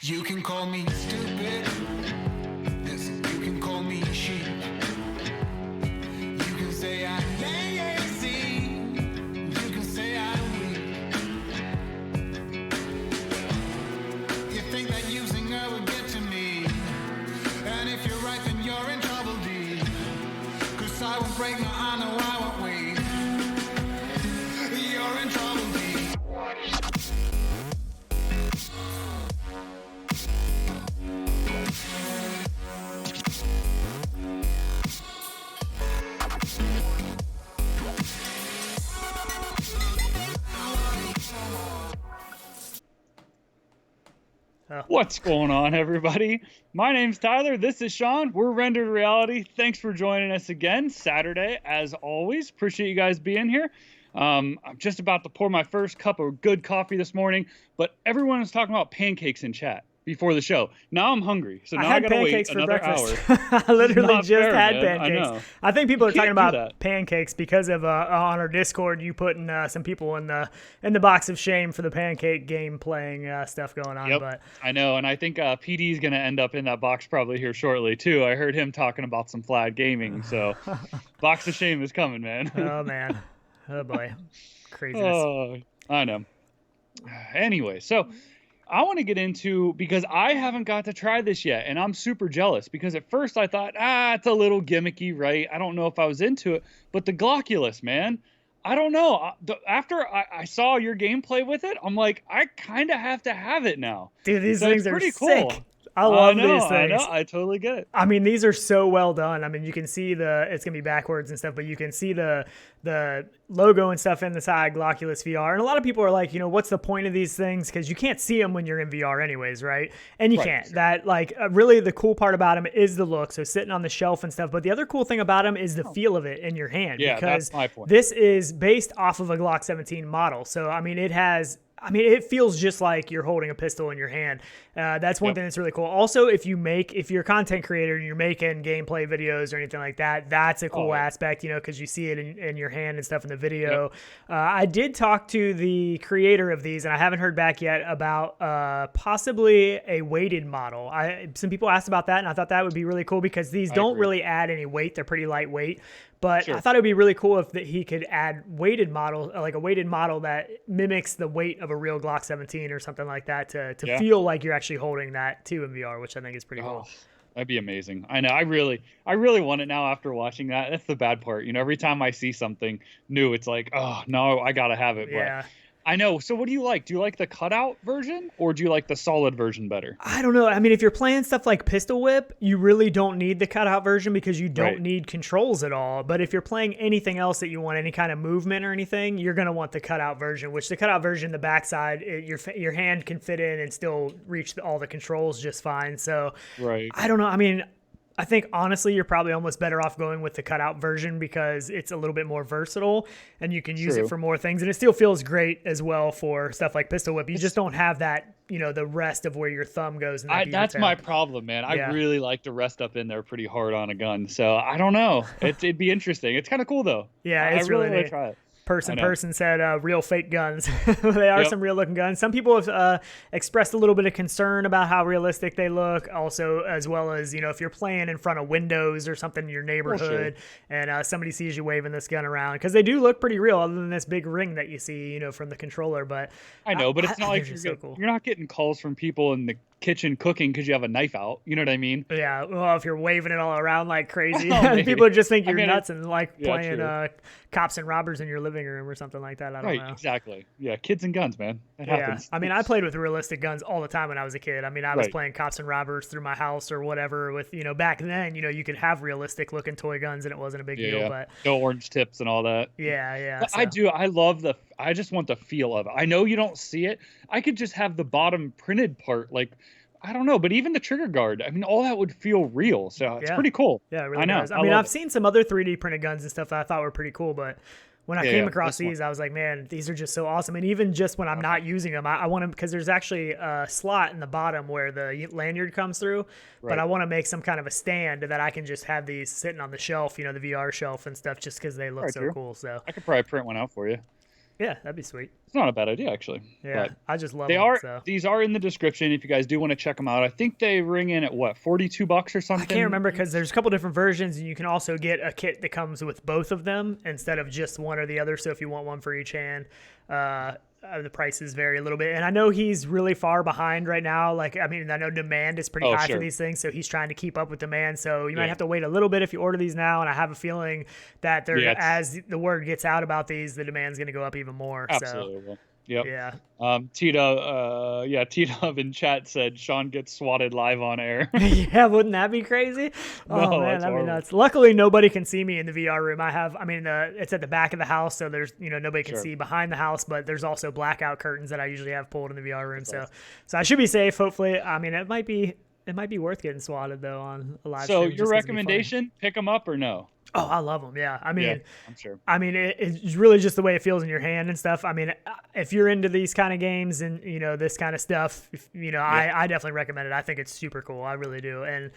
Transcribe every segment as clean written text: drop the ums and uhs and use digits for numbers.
You can call me stupid. Listen, you can call me sheep. You can say I'm lazy. You can say I'm weak. You think that using her would get to me. And if you're right, then you're in trouble, D. 'Cause I won't break, no, I know I won't wait. You're in trouble, D. What's going on, everybody? My name's Tyler. This is Sean. We're Rendered Reality. Thanks for joining us again. Saturday, as always. Appreciate you guys being here. I'm just about to pour my first cup of good coffee this morning, but everyone is talking about pancakes in chat before the show. Now I'm hungry, so now I gotta wait another hour. I literally just had pancakes. I know. I think people are talking about pancakes because of on our Discord you putting some people in the box of shame for the pancake game playing stuff going on. Yep, but I know, and I think PD is gonna end up in that box probably here shortly too. I heard him talking about some flat gaming, so box of shame is coming, man. Oh man, oh boy, craziness. Oh, I know. Anyway, so I want to get into, because I haven't got to try this yet, and I'm super jealous, because at first I thought, it's a little gimmicky, right? I don't know if I was into it, but the Gloculus, man, I don't know. After I saw your gameplay with it, I'm like, I kind of have to have it now. Dude, these things are pretty sick. Cool. I love these things. I know. I totally get it. I mean, these are so well done. I mean, you can see it's going to be backwards and stuff, but you can see the logo and stuff in the side, Gloculus VR. And a lot of people are like, what's the point of these things? Because you can't see them when you're in VR anyways, right? And you can't. Sure. Really the cool part about them is the look. So sitting on the shelf and stuff. But the other cool thing about them is the feel of it in your hand. Yeah, because that's my point. This is based off of a Glock 17 model. So, I mean, it feels just like you're holding a pistol in your hand. That's one thing that's really cool. Also, if you're a content creator and you're making gameplay videos or anything like that, that's a cool aspect, because you see it in your hand and stuff in the video. Yep. I did talk to the creator of these, and I haven't heard back yet about possibly a weighted model. Some people asked about that, and I thought that would be really cool because these don't really add any weight. They're pretty lightweight. But sure. I thought it would be really cool if he could add weighted model, like a weighted model that mimics the weight of a real Glock 17 or something like that to feel like you're actually holding that too in VR, which I think is pretty cool. That'd be amazing. I know. I really want it now after watching that. That's the bad part. Every time I see something new, it's like, oh no, I gotta have it. Yeah. But I know. So what do you like? Do you like the cutout version or do you like the solid version better? I don't know. I mean, if you're playing stuff like Pistol Whip, you really don't need the cutout version because you don't need controls at all. But if you're playing anything else that you want any kind of movement or anything, you're going to want the cutout version, which the cutout version, the backside, your hand can fit in and still reach all the controls just fine. So I don't know. I mean, I think, honestly, you're probably almost better off going with the cutout version because it's a little bit more versatile and you can use it for more things. And it still feels great as well for stuff like Pistol Whip. You just don't have that, the rest of where your thumb goes. That's my problem, man. I really like to rest up in there pretty hard on a gun. So I don't know. It'd be interesting. It's kind of cool, though. Yeah, it's really want to try it. Person said real fake guns. They are some real looking guns. Some people have expressed a little bit of concern about how realistic they look. Also, as well as, if you're playing in front of windows or something in your neighborhood and somebody sees you waving this gun around, because they do look pretty real other than this big ring that you see, from the controller. But I know, but it's not like you're not getting calls from people in the kitchen cooking because you have a knife out. You know what I mean? Yeah. Well, if you're waving it all around like crazy, people just think you're nuts and playing cops and robbers in your living room or something like that. I don't know. Exactly. Yeah. Kids and guns, man. It happens. I mean, I played with realistic guns all the time when I was a kid. I mean, I was playing cops and robbers through my house or whatever with, back then, you could have realistic looking toy guns and it wasn't a big deal, but no orange tips and all that. Yeah. But I just want the feel of it. I know you don't see it. I could just have the bottom printed part, like, I don't know, but even the trigger guard, I mean, all that would feel real. So it's pretty cool. Yeah, it really does. I mean, I've seen some other 3D printed guns and stuff that I thought were pretty cool, but when I came across these, I was like, man, these are just so awesome. And even just when I'm not using them, I want to, because there's actually a slot in the bottom where the lanyard comes through, but I want to make some kind of a stand that I can just have these sitting on the shelf, the VR shelf and stuff, just because they look so cool. So I could probably print one out for you. Yeah, that'd be sweet. It's not a bad idea, actually. Yeah, But I just love they them. are. So. These are in the description if you guys do want to check them out. I think they ring in at what, $42 or something. I can't remember because there's a couple different versions, and you can also get a kit that comes with both of them instead of just one or the other. So if you want one for each hand, the prices vary a little bit. And I know he's really far behind right now. Like, I mean, I know demand is pretty high for these things, so he's trying to keep up with demand. So you might have to wait a little bit if you order these now. And I have a feeling that as the word gets out about these, the demand's going to go up even more. Absolutely. So. Yep. Yeah. T-Dub in chat said Sean gets swatted live on air. Yeah, wouldn't that be crazy? Oh man, that'd be nuts. Luckily, nobody can see me in the VR room. It's at the back of the house, so there's nobody can see behind the house, but there's also blackout curtains that I usually have pulled in the VR room. So I should be safe. Hopefully, I mean, it might be worth getting swatted though on a live stream. So your recommendation, pick them up or no? Oh, I love them. Yeah. I mean, I'm sure. I mean, it's really just the way it feels in your hand and stuff. I mean, if you're into these kind of games and, this kind of stuff, I definitely recommend it. I think it's super cool. I really do. And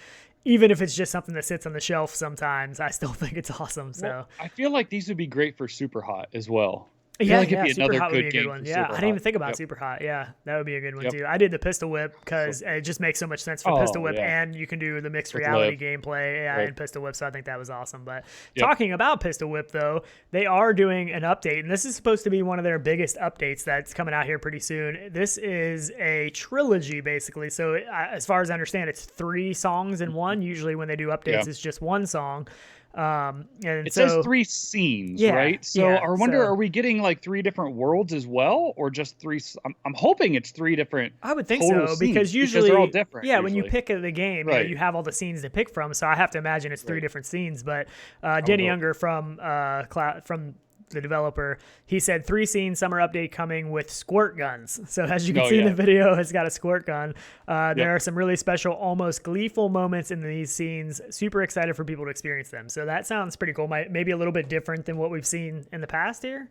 even if it's just something that sits on the shelf sometimes, I still think it's awesome. So well, I feel like these would be great for Super Hot as well. Yeah, Super Hot would be a good one. Yeah, I didn't even think about Super Hot. Yeah, that would be a good one too. I did the Pistol Whip because it just makes so much sense for Pistol Whip, and you can do the mixed reality gameplay in Pistol Whip, so I think that was awesome. But talking about Pistol Whip, though, they are doing an update, and this is supposed to be one of their biggest updates that's coming out here pretty soon. This is a trilogy, basically. So as far as I understand, it's 3 songs in one. Usually when they do updates, it's just one song. And it says 3 scenes, right? So I wonder, are we getting like 3 different worlds as well, or just 3? I'm hoping it's 3 different. I would think so because usually they're all different. Yeah, when you pick the game, you have all the scenes to pick from. So I have to imagine it's 3 different scenes. But Denny Unger from the developer, he said 3 scenes, summer update coming with squirt guns. So as you can see in the video, it's got a squirt gun. There are some really special, almost gleeful moments in these scenes. Super excited for people to experience them. So that sounds pretty cool. Maybe a little bit different than what we've seen in the past here.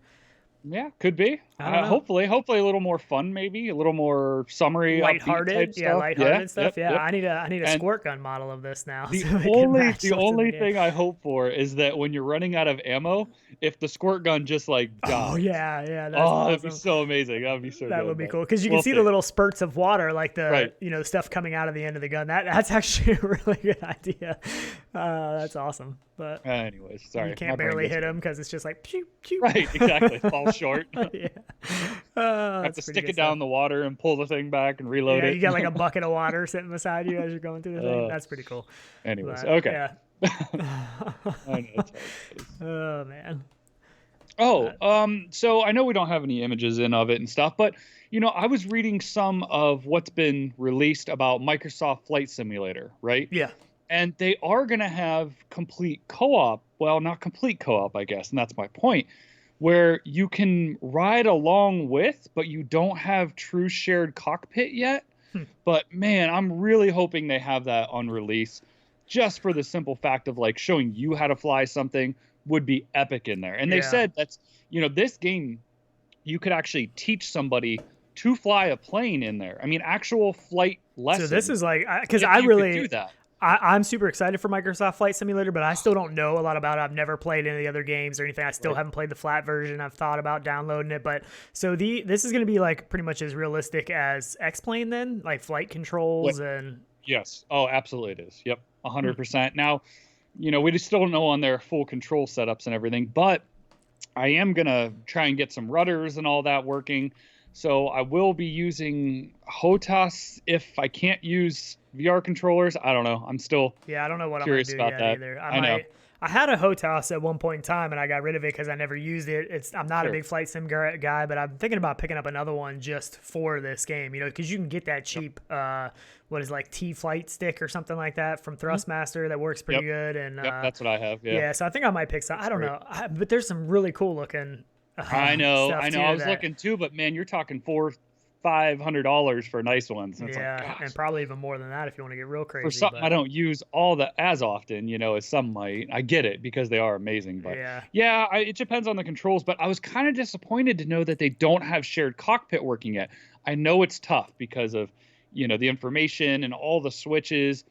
Yeah, could be. Hopefully a little more fun, maybe a little more summery, lighthearted. Lighthearted stuff. Yeah, I need a squirt gun model of this now. The only thing I hope for is that when you're running out of ammo, if the squirt gun just like dies. Oh yeah, that's awesome. That'd be so amazing. That would be so. That would be cool because you can see the little spurts of water, like the the stuff coming out of the end of the gun. That's actually a really good idea. That's awesome. But anyways, sorry, you can't barely hit them because it's just like pew, pew. Right, exactly. Falls short. Have to stick it down the water and pull the thing back and reload it. You got like a bucket of water sitting beside you as you're going through the thing. That's pretty cool. Anyways, okay. Yeah. I know, oh man. So I know we don't have any images of it and stuff, but I was reading some of what's been released about Microsoft Flight Simulator, right? Yeah. And they are going to have complete co-op. Well, not complete co-op, I guess. And that's my point, where you can ride along with, but you don't have true shared cockpit yet. But man, I'm really hoping they have that on release, just for the simple fact of like showing you how to fly something would be epic in there. And they said that's, this game, you could actually teach somebody to fly a plane in there. I mean, actual flight lessons. So this is like, because do that. I'm super excited for Microsoft Flight Simulator, but I still don't know a lot about it. I've never played any of the other games or anything. I still haven't played the flat version. I've thought about downloading it, but so this is going to be like pretty much as realistic as X-Plane then, like flight controls and. Yes. Oh, absolutely it is. Yep. 100%. Now, we just still don't know on their full control setups and everything, but I am going to try and get some rudders and all that working. So I will be using HOTAS if I can't use VR controllers. I don't know. I'm still I don't know what curious I'm going to do about yet that. either. I know. I had a HOTAS at one point in time, and I got rid of it because I never used it. I'm not a big flight sim guy, but I'm thinking about picking up another one just for this game, because you can get that cheap, T-Flight stick or something like that from Thrustmaster that works pretty good. And that's what I have. Yeah, so I think I might pick some. I don't know, but there's some really cool looking. I know. I was looking too, but man, you're talking $400-500 for nice ones. And and probably even more than that if you want to get real crazy. For something I don't use as often, as some might. I get it because they are amazing, but it depends on the controls. But I was kind of disappointed to know that they don't have shared cockpit working yet. I know it's tough because of the information and all the switches.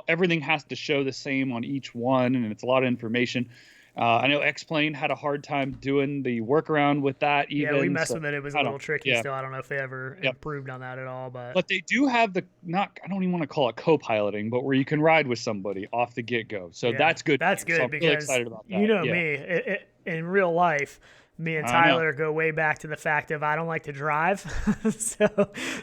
Everything has to show the same on each one, and it's a lot of information. I know X-Plane had a hard time doing the workaround with that. Even yeah, we messed with it. It was a little tricky yeah. still. I don't know if they ever improved on that at all, but they do have I don't even want to call it co-piloting, but where you can ride with somebody off the get-go. So that's good. That's good, so I'm because really excited about that. You know me, in real life, me and Tyler go way back to the fact of I don't like to drive.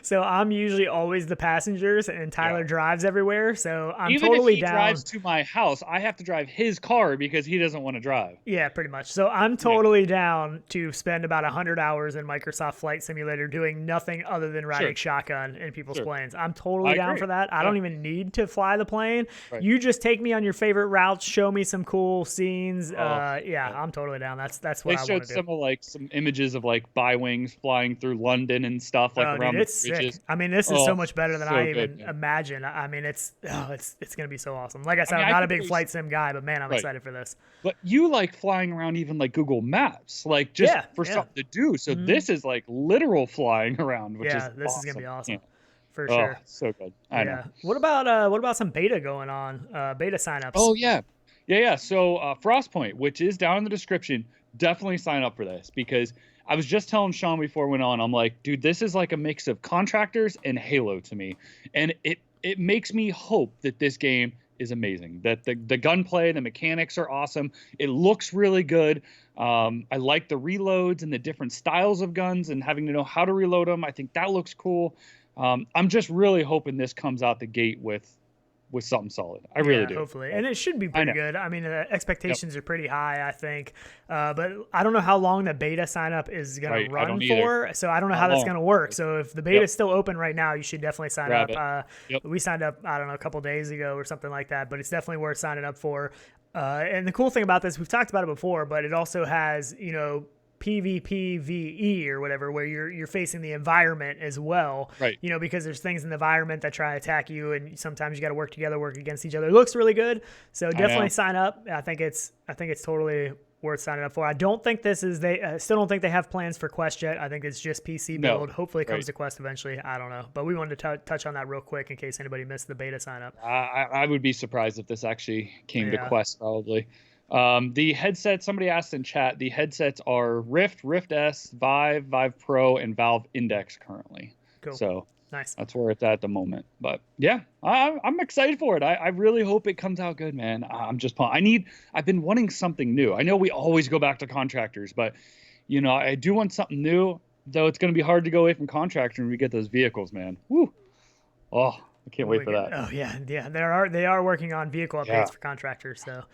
so I'm usually always the passengers, and Tyler drives everywhere. So I'm even totally if he down. drives to my house, I have to drive his car because he doesn't want to drive. Yeah, pretty much. So I'm totally down to spend about 100 hours in Microsoft Flight Simulator doing nothing other than riding shotgun in people's planes. I'm totally down for that. I don't even need to fly the plane. Right. You just take me on your favorite routes, show me some cool scenes. I'm totally down. That's what I want to do. Some images of like bi-wings flying through London and stuff around the bridges. I mean, this is so much better than I even imagined. I mean, it's gonna be so awesome. Like I said, I'm not a big flight sim guy, but man, I'm excited for this. But you like flying around even like Google Maps, like just for something to do. So this is like literal flying around, which is this awesome. is gonna be awesome. For sure. So good. I know. What about some beta going on? Beta signups. Oh yeah. So Frostpoint, which is down in the description, definitely sign up for this, because I was just telling Sean before we went on, I'm like, dude, this is like a mix of Contractors and Halo to me. And it makes me hope that this game is amazing, that the gunplay, the mechanics are awesome. It looks really good. I like the reloads and the different styles of guns and having to know how to reload them. I think that looks cool. I'm just really hoping this comes out the gate with something solid. I really do. Hopefully. And it should be pretty good. I mean, the expectations are pretty high, I think. But I don't know how long the beta sign up is going to run for. So I don't know how that's going to work. So if the beta is still open right now, you should definitely sign up. We signed up, I don't know, a couple days ago or something like that, but it's definitely worth signing up for. And the cool thing about this, we've talked about it before, but it also has, PvPvE or whatever, where you're facing the environment as well, right? Because there's things in the environment that try to attack you, and sometimes you got to work together, work against each other. It looks really good, so definitely sign up. I think it's totally worth signing up for. I don't think still don't think they have plans for Quest yet. I think it's just PC build. Hopefully it comes to Quest eventually. I don't know, but we wanted to touch on that real quick in case anybody missed the beta sign up. I would be surprised if this actually came to Quest, probably. The headsets, somebody asked in chat, the headsets are Rift, Rift S, Vive, Vive Pro, and Valve Index currently. Cool. So nice. That's where it's at the moment. But yeah, I'm excited for it. I really hope it comes out good, man. I'm just pumped. I've been wanting something new. I know we always go back to Contractors, but I do want something new, though it's going to be hard to go away from Contractor when we get those vehicles, man. Woo. Oh, I can't wait for that. Oh yeah. They are working on vehicle updates for Contractors, so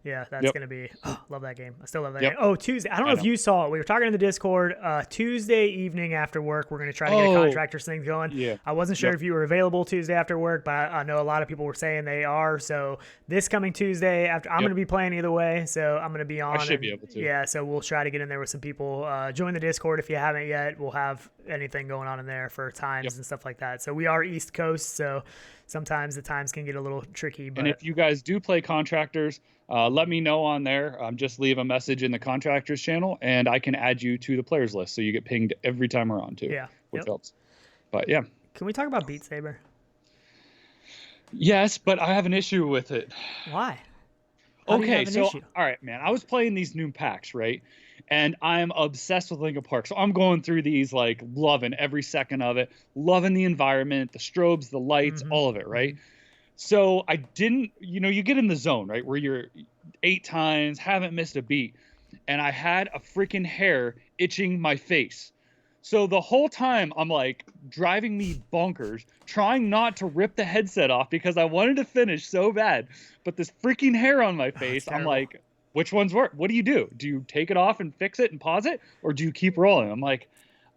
yeah, that's going to be love that game. I still love that game. Oh, Tuesday. I don't know if you saw it. We were talking in the Discord. Tuesday evening after work, we're going to try to get a Contractors thing going. Yeah. I wasn't sure if you were available Tuesday after work, but I know a lot of people were saying they are. So this coming Tuesday, I'm going to be playing either way. So I'm going to be on. I should be able to. Yeah, so we'll try to get in there with some people. Join the Discord if you haven't yet. We'll have anything going on in there for times and stuff like that. So we are East Coast, so sometimes the times can get a little tricky. But... And if you guys do play Contractors, let me know on there. Just leave a message in the Contractors channel, and I can add you to the players list, so you get pinged every time we're on too. Yeah, which helps. But yeah. Can we talk about Beat Saber? Yes, but I have an issue with it. Why? Okay, so all right, man. I was playing these new packs, right? And I'm obsessed with Linkin Park. So I'm going through these, like, loving every second of it, loving the environment, the strobes, the lights, all of it, right? So I didn't, you get in the zone, right, where you're 8 times, haven't missed a beat. And I had a freaking hair itching my face. So the whole time I'm like driving me bonkers, trying not to rip the headset off because I wanted to finish so bad. But this freaking hair on my face, I'm like, which one's worse? What do? Do you take it off and fix it and pause it? Or do you keep rolling? I'm like,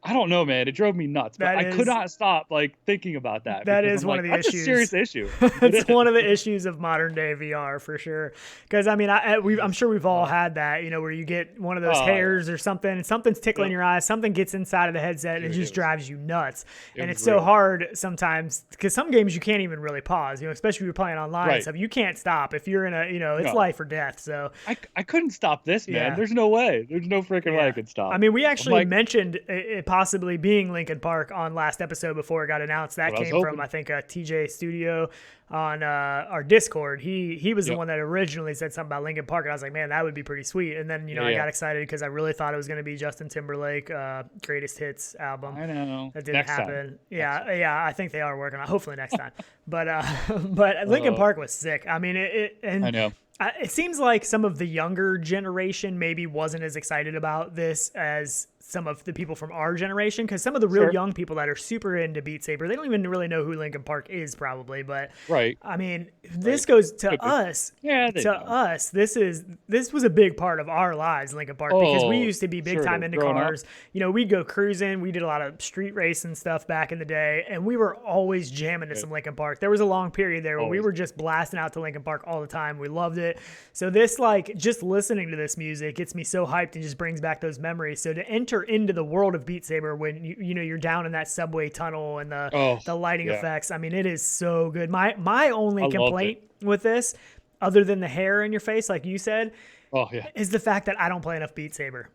I don't know, man. It drove me nuts. But I could not stop thinking about that. That is one of the issues. That's a serious issue. It's one of the issues of modern day VR for sure. Because I mean, I'm sure we've all had that, where you get one of those hairs or something, and something's tickling your eyes, something gets inside of the headset, and it just drives you nuts. And it's so hard sometimes because some games you can't even really pause, especially if you're playing online and stuff. You can't stop if you're in a, it's life or death. So I couldn't stop this, man. There's no way. There's no freaking way I could stop. I mean, we actually mentioned it possibly being Linkin Park on last episode before it got announced. That came from, I think, a TJ Studio on our Discord. He was the one that originally said something about Linkin Park, and I was like, man, that would be pretty sweet. And then I got excited because I really thought it was going to be Justin Timberlake Greatest Hits album. I know that didn't happen. Yeah, I think they are working on it. Hopefully next time. But Linkin Park was sick. I mean, I know. It seems like some of the younger generation maybe wasn't as excited about this as some of the people from our generation, because some of the real young people that are super into Beat Saber, they don't even really know who Linkin Park is probably. But I mean, this goes to us. Yeah, us. This was a big part of our lives, Linkin Park, because we used to be big time into cars. We'd go cruising. We did a lot of street racing stuff back in the day, and we were always jamming to some Linkin Park. There was a long period there where we were just blasting out to Linkin Park all the time. We loved it. So this, like, just listening to this music gets me so hyped and just brings back those memories. So to enter into the world of Beat Saber when you're down in that subway tunnel and the lighting effects, I mean, it is so good. My only complaint with this, other than the hair in your face, like you said, is the fact that I don't play enough Beat Saber.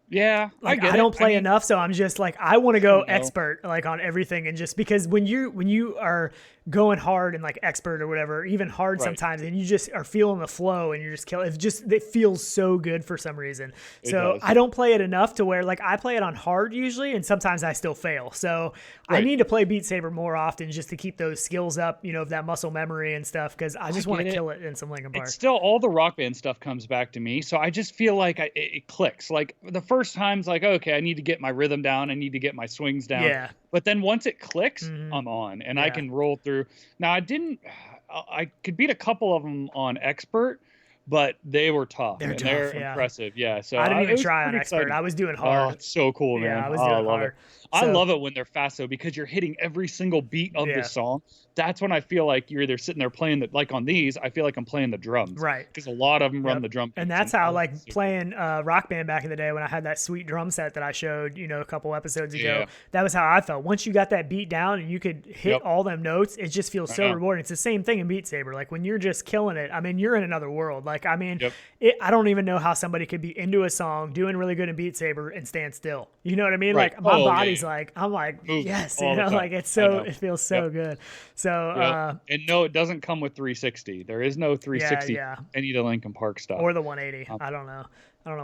Yeah, like I don't play enough, so I'm just like, I want to go expert like on everything, and just because when you are going hard and like expert or whatever, even hard sometimes, and you just are feeling the flow and you're just killing it feels so good for some reason. So I don't play it enough to where, like, I play it on hard usually, and sometimes I still fail. So I need to play Beat Saber more often just to keep those skills up, of that muscle memory and stuff, because I just want to kill it in some Linkin Park. It's still all the Rock Band stuff comes back to me, so I just feel like it clicks. Like the first time's like, okay, I need to get my rhythm down, I need to get my swings down. Yeah. But then once it clicks, I'm on, and I can roll through. Now, I could beat a couple of them on expert, but they were tough. They're impressive. Yeah. So I didn't even try on expert. I was doing hard. Oh, it's so cool, man. Yeah, I was doing hard. I love it when they're fast, though, because you're hitting every single beat of the song. That's when I feel like you're either sitting there playing like on these, I feel like I'm playing the drums. Right. Because a lot of them run the drum. And that's how, like, playing Rock Band back in the day when I had that sweet drum set that I showed, a couple episodes ago. That was how I felt. Once you got that beat down and you could hit all them notes, it just feels so rewarding. It's the same thing in Beat Saber. Like, when you're just killing it, I mean, you're in another world. Like, I mean, I don't even know how somebody could be into a song, doing really good in Beat Saber, and stand still. You know what I mean? Right. Like, my body's like, I'm like, yes, like, it's so, it feels so good. So, and no, it doesn't come with 360. There is no 360 any of the Linkin Park stuff. Or the 180. I don't know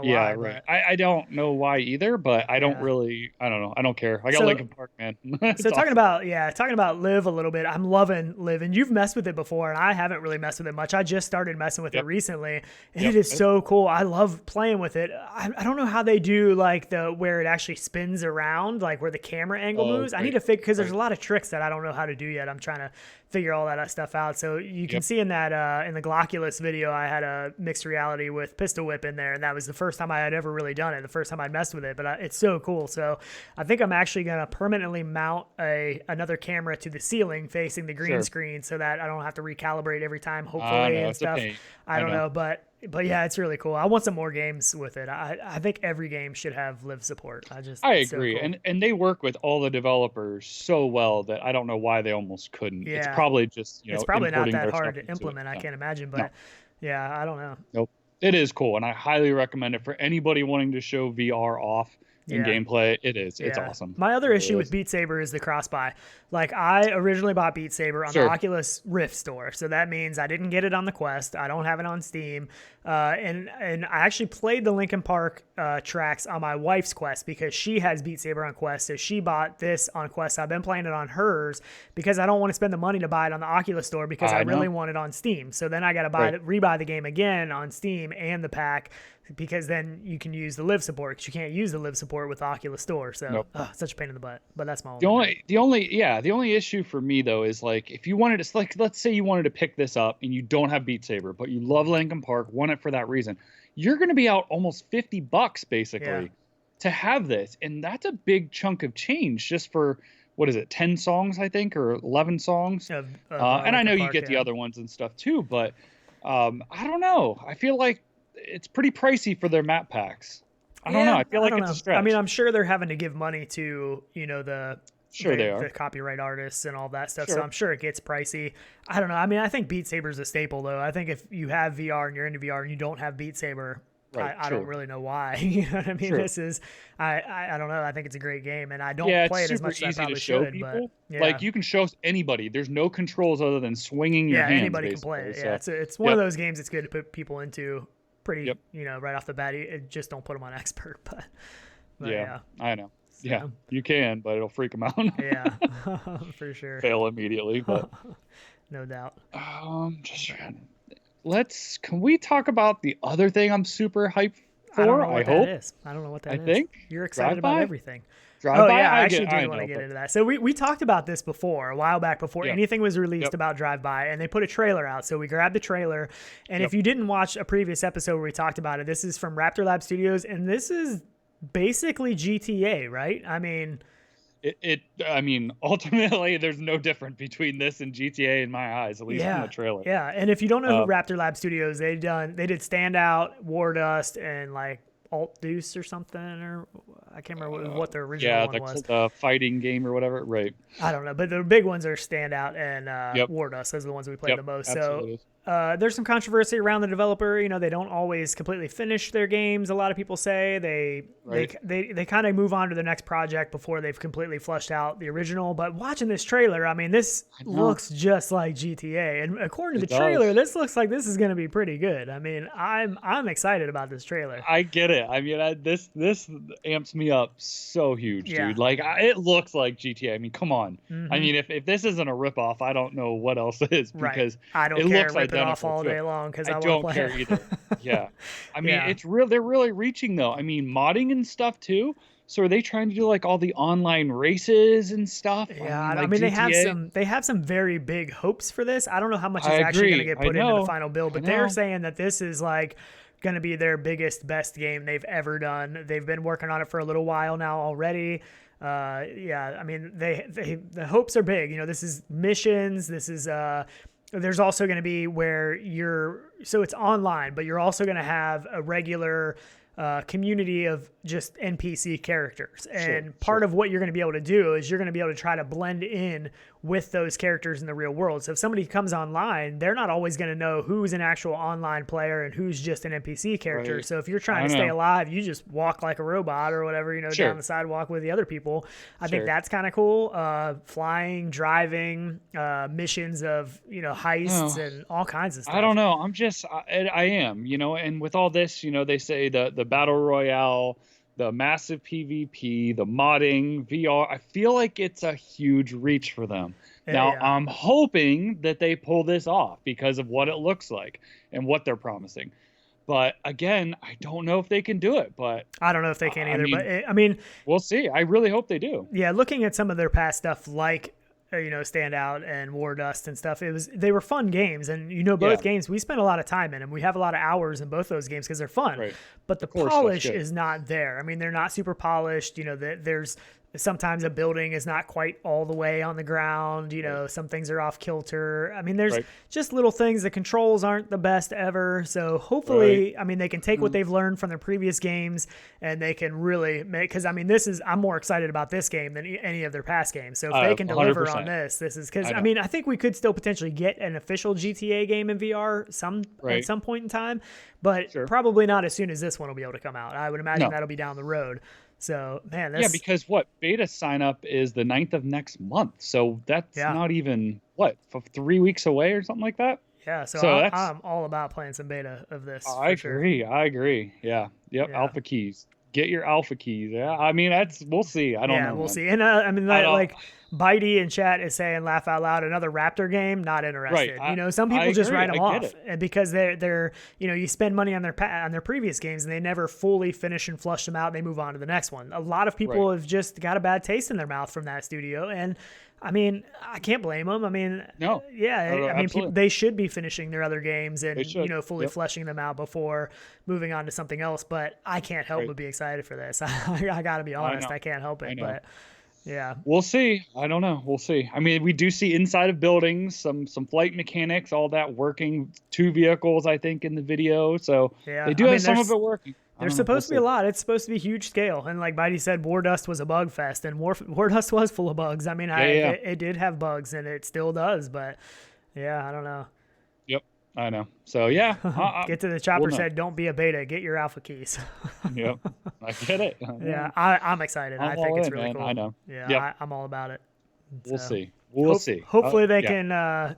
why. Yeah, right. I don't know why either, but I don't really, I don't know. I don't care. I got Linkin Park, man. So talking about Live a little bit, I'm loving Live, and you've messed with it before, and I haven't really messed with it much. I just started messing with it recently, and it is so cool. I love playing with it. I don't know how they do, like, where it actually spins around, like where the camera angle moves. I need to figure, because there's a lot of tricks that I don't know how to do yet. I'm trying to figure all that stuff out. So you can see in that in the Gloculus video, I had a mixed reality with pistol whip in there, and that was the first time I had ever really done it, the first time I'd messed with it. But it's so cool. So I think I'm actually going to permanently mount another camera to the ceiling facing the green screen, so that I don't have to recalibrate every time, hopefully, and stuff. I don't know, but yeah, it's really cool. I want some more games with it. I think every game should have Live support. I agree. So cool. And they work with all the developers so well that I don't know why they almost couldn't. Yeah. It's probably just, it's probably not that hard to implement. I can't imagine, but yeah, I don't know. Nope. It is cool, and I highly recommend it for anybody wanting to show VR off in gameplay. It's awesome. My other issue with Beat Saber is the cross-buy. Like, I originally bought Beat Saber on the Oculus Rift store, so that means I didn't get it on the Quest. I don't have it on Steam, and I actually played the Linkin Park tracks on my wife's Quest because she has Beat Saber on Quest, so she bought this on Quest. I've been playing it on hers because I don't want to spend the money to buy it on the Oculus store because I really want it on Steam. So then I got to rebuy the game again on Steam and the pack, because then you can use the Live support, because you can't use the Live support with the Oculus store. So such a pain in the butt. But that's my the only issue for me, though, is, like, if you wanted to, like, let's say you wanted to pick this up and you don't have Beat Saber, but you love Linkin Park, want it for that reason, you're going to be out almost $50 basically to have this, and that's a big chunk of change just for, what is it, 10 songs, I think, or 11 songs. And I know you get the other ones and stuff too, but I don't know. I feel like it's pretty pricey for their map packs. I don't know. I feel like it's a stretch. I mean, I'm sure they're having to give money to, the copyright artists and all that stuff. So I'm sure it gets pricey. I don't know. I mean, I think Beat Saber is a staple, though. I think if you have VR and you're into VR and you don't have Beat Saber, I don't really know why. You know what I mean? True. This is I don't know. I think it's a great game, and I don't play it as much as I probably should. People. But Like you can show anybody. There's no controls other than swinging your hands. Anybody can play it. Yeah, it's one of those games it's good to put people into pretty, right off the bat. Just don't put them on expert, but yeah, I know. So, yeah, you can, but it'll freak them out. Yeah, for sure. Fail immediately, but no doubt. Just trying. Can we talk about the other thing I'm super hyped for? I don't know what that is. I don't know what that is. I think you're excited about everything. Drive-by? Yeah, I actually do want to get into that. So we talked about this before, a while back, before anything was released about Drive-by, and they put a trailer out. So we grabbed the trailer, and if you didn't watch a previous episode where we talked about it, this is from Raptor Lab Studios, and this is basically GTA, right? I mean... I mean, ultimately, there's no difference between this and GTA in my eyes, at least in the trailer. Yeah, and if you don't know who Raptor Lab Studios, they did Standout, War Dust, and like Alt Deuce or something, or I can't remember what the original one was. Yeah, the fighting game or whatever, right? I don't know, but the big ones are Standout and War Dust. Those are the ones we played the most. Absolutely. So there's some controversy around the developer. You know, they don't always completely finish their games. A lot of people say they kind of move on to the next project before they've completely flushed out the original. But watching this trailer, I mean, this looks just like GTA, and according to the trailer, this looks like this is going to be pretty good. I mean, I'm excited about this trailer. I get it. I mean, this amps me up so huge, dude. Like it looks like GTA. I mean, come on. Mm-hmm. I mean, if this isn't a ripoff, I don't know what else is, because I don't care. Rip it off all day long because I don't care either. Yeah, I mean, it's real. They're really reaching though. I mean, modding and stuff too. So are they trying to do like all the online races and stuff? Yeah, I mean they have some very big hopes for this. I don't know how much is actually going to get put into the final build, but they're saying that this is like going to be their biggest, best game they've ever done. They've been working on it for a little while now already. I mean, the hopes are big. You know, this is missions. This is there's also going to be where so it's online, but you're also going to have a regular community of just NPC characters. And part of what you're going to be able to do is you're going to be able to try to blend in with those characters in the real world. So if somebody comes online, they're not always going to know who's an actual online player and who's just an NPC character. Right. So if you're trying to stay alive, you just walk like a robot or whatever, down the sidewalk with the other people. I think that's kind of cool. Flying, driving, missions of, heists and all kinds of stuff. I don't know. I am, and with all this, they say the battle royale, the massive PvP, the modding, VR, I feel like it's a huge reach for them. I'm hoping that they pull this off because of what it looks like and what they're promising. But again, I don't know if they can do it. But I don't know if they can either. But I mean, we'll see. I really hope they do. Yeah, looking at some of their past stuff, like Standout and War Dust and stuff, they were fun games, and both games we spent a lot of time in, and we have a lot of hours in both those games because they're fun. Right. But the polish is not there. I mean, they're not super polished. There's sometimes a building is not quite all the way on the ground. Some things are off kilter. I mean, there's just little things. The controls aren't the best ever. So hopefully, I mean, they can take what they've learned from their previous games and they can really make, because I mean, I'm more excited about this game than any of their past games. So if they can deliver 100%. On this is because I mean, I think we could still potentially get an official GTA game in VR at some point in time, but probably not as soon as this one will be able to come out. I would imagine that'll be down the road. So, man, that's... Yeah, because beta sign up is the 9th of next month. So that's not even, 3 weeks away or something like that? Yeah, so I'm all about playing some beta of this. I agree. Yeah. Yep, yeah. Alpha keys. Get your alpha keys. Yeah, I mean, we'll see. I don't know. Yeah, we'll see. And I mean, Bitey in chat is saying, laugh out loud, another Raptor game, not interested. Right. Some people just write them off, and because they're you spend money on their previous games and they never fully finish and flush them out. And they move on to the next one. A lot of people have just got a bad taste in their mouth from that studio, and I mean, I can't blame them. I mean, I mean, they should be finishing their other games and fully fleshing them out before moving on to something else. But I can't help but be excited for this. I got to be honest, I can't help it. But yeah, we'll see. I don't know. We'll see. I mean, we do see inside of buildings, some flight mechanics, all that working. 2 vehicles, I think, in the video. So they do have some of it working. There's supposed to be a lot. It's supposed to be huge scale. And like Bitey said, War Dust was a bug fest, and War Dust was full of bugs. I mean, it did have bugs, and it still does. But yeah, I don't know. Yep. I know. So yeah, Get to the chopper know. said, "Don't be a beta. Get your alpha keys." Yep, I get it. Yeah, I'm excited. I think it's really man. cool. I know. Yeah, Yep. I'm all about it. We'll So, see. We'll see. Hopefully they yeah. can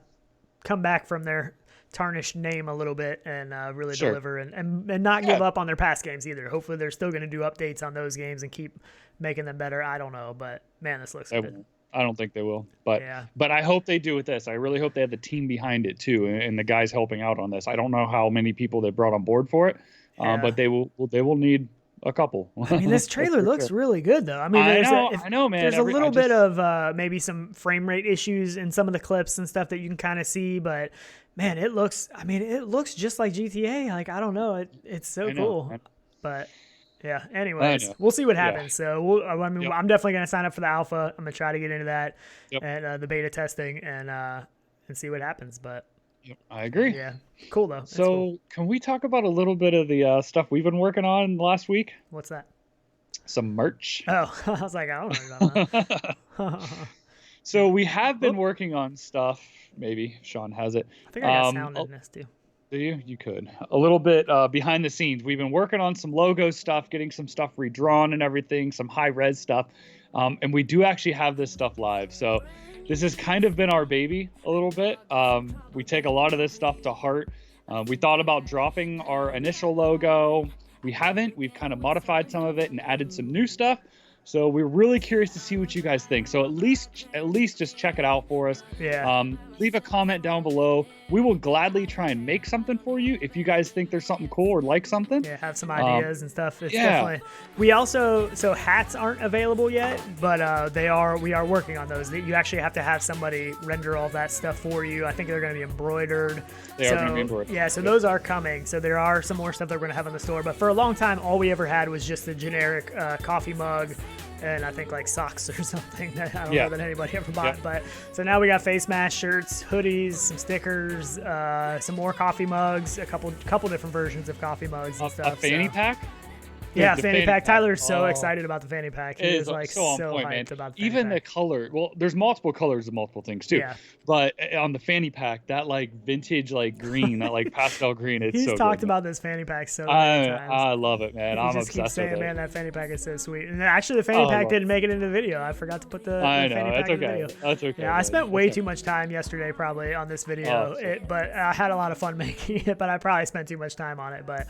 come back from their tarnished name a little bit and really Sure. deliver and not give up on their past games either. Hopefully they're still going to do updates on those games and keep making them better. I don't know, but man, this looks good. I don't think they will, but Yeah. but I hope they do with this. I really hope they have the team behind it too, and the guys helping out on this. I don't know how many people they brought on board for it, but they will need a couple. I mean, this trailer looks really good, though. I mean, I know, man. There's a little bit of maybe some frame rate issues in some of the clips and stuff that you can kind of see, but man, it looks just like GTA. Like, I don't know, it's so cool. But yeah, anyways, we'll see what happens. So I'm definitely gonna sign up for the alpha. I'm gonna try to get into that and the beta testing and see what happens. But I agree. Yeah, cool though. So cool. Can we talk about a little bit of the stuff we've been working on last week? What's that? Some merch. Oh, I was like, I don't know about that. So we have been working on stuff. Maybe Sean has it. I think I got sound in this too. Do you? You could. A little bit behind the scenes. We've been working on some logo stuff, getting some stuff redrawn and everything, some high res stuff. And we do actually have this stuff live. So this has kind of been our baby a little bit. We take a lot of this stuff to heart. We thought about dropping our initial logo. We haven't. We've kind of modified some of it and added some new stuff. So we're really curious to see what you guys think. So at least just check it out for us. Yeah. Leave a comment down below. We will gladly try and make something for you if you guys think there's something cool or like something. Yeah, have some ideas and stuff. It's definitely. We also hats aren't available yet, but we are working on those. You actually have to have somebody render all that stuff for you. I think they're going to be embroidered. They are going to be embroidered. Yeah, so those are coming. So there are some more stuff that we're going to have in the store. But for a long time, all we ever had was just the generic coffee mug. And I think like socks or something that I don't know that anybody ever bought. But so now we got face mask, shirts, hoodies, some stickers, some more coffee mugs, a couple different versions of coffee mugs and stuff. A fanny pack? Yeah, fanny pack. Tyler's so excited about the fanny pack. He is like so point, hyped man. about the Even fanny pack. the color. Well, there's multiple colors of multiple things too. Yeah. But on the fanny pack, that like vintage like green, that like pastel green, it's He's so talked good, about this fanny pack so many times. I love it, man. I'm just obsessed keeps saying, with it. man, that fanny pack is so sweet. And actually, the fanny pack didn't make it into the video. I forgot to put the fanny pack in the video. That's okay. Yeah, I spent way too much time yesterday probably on this video, but I had a lot of fun making it. But I probably spent too much time on it. But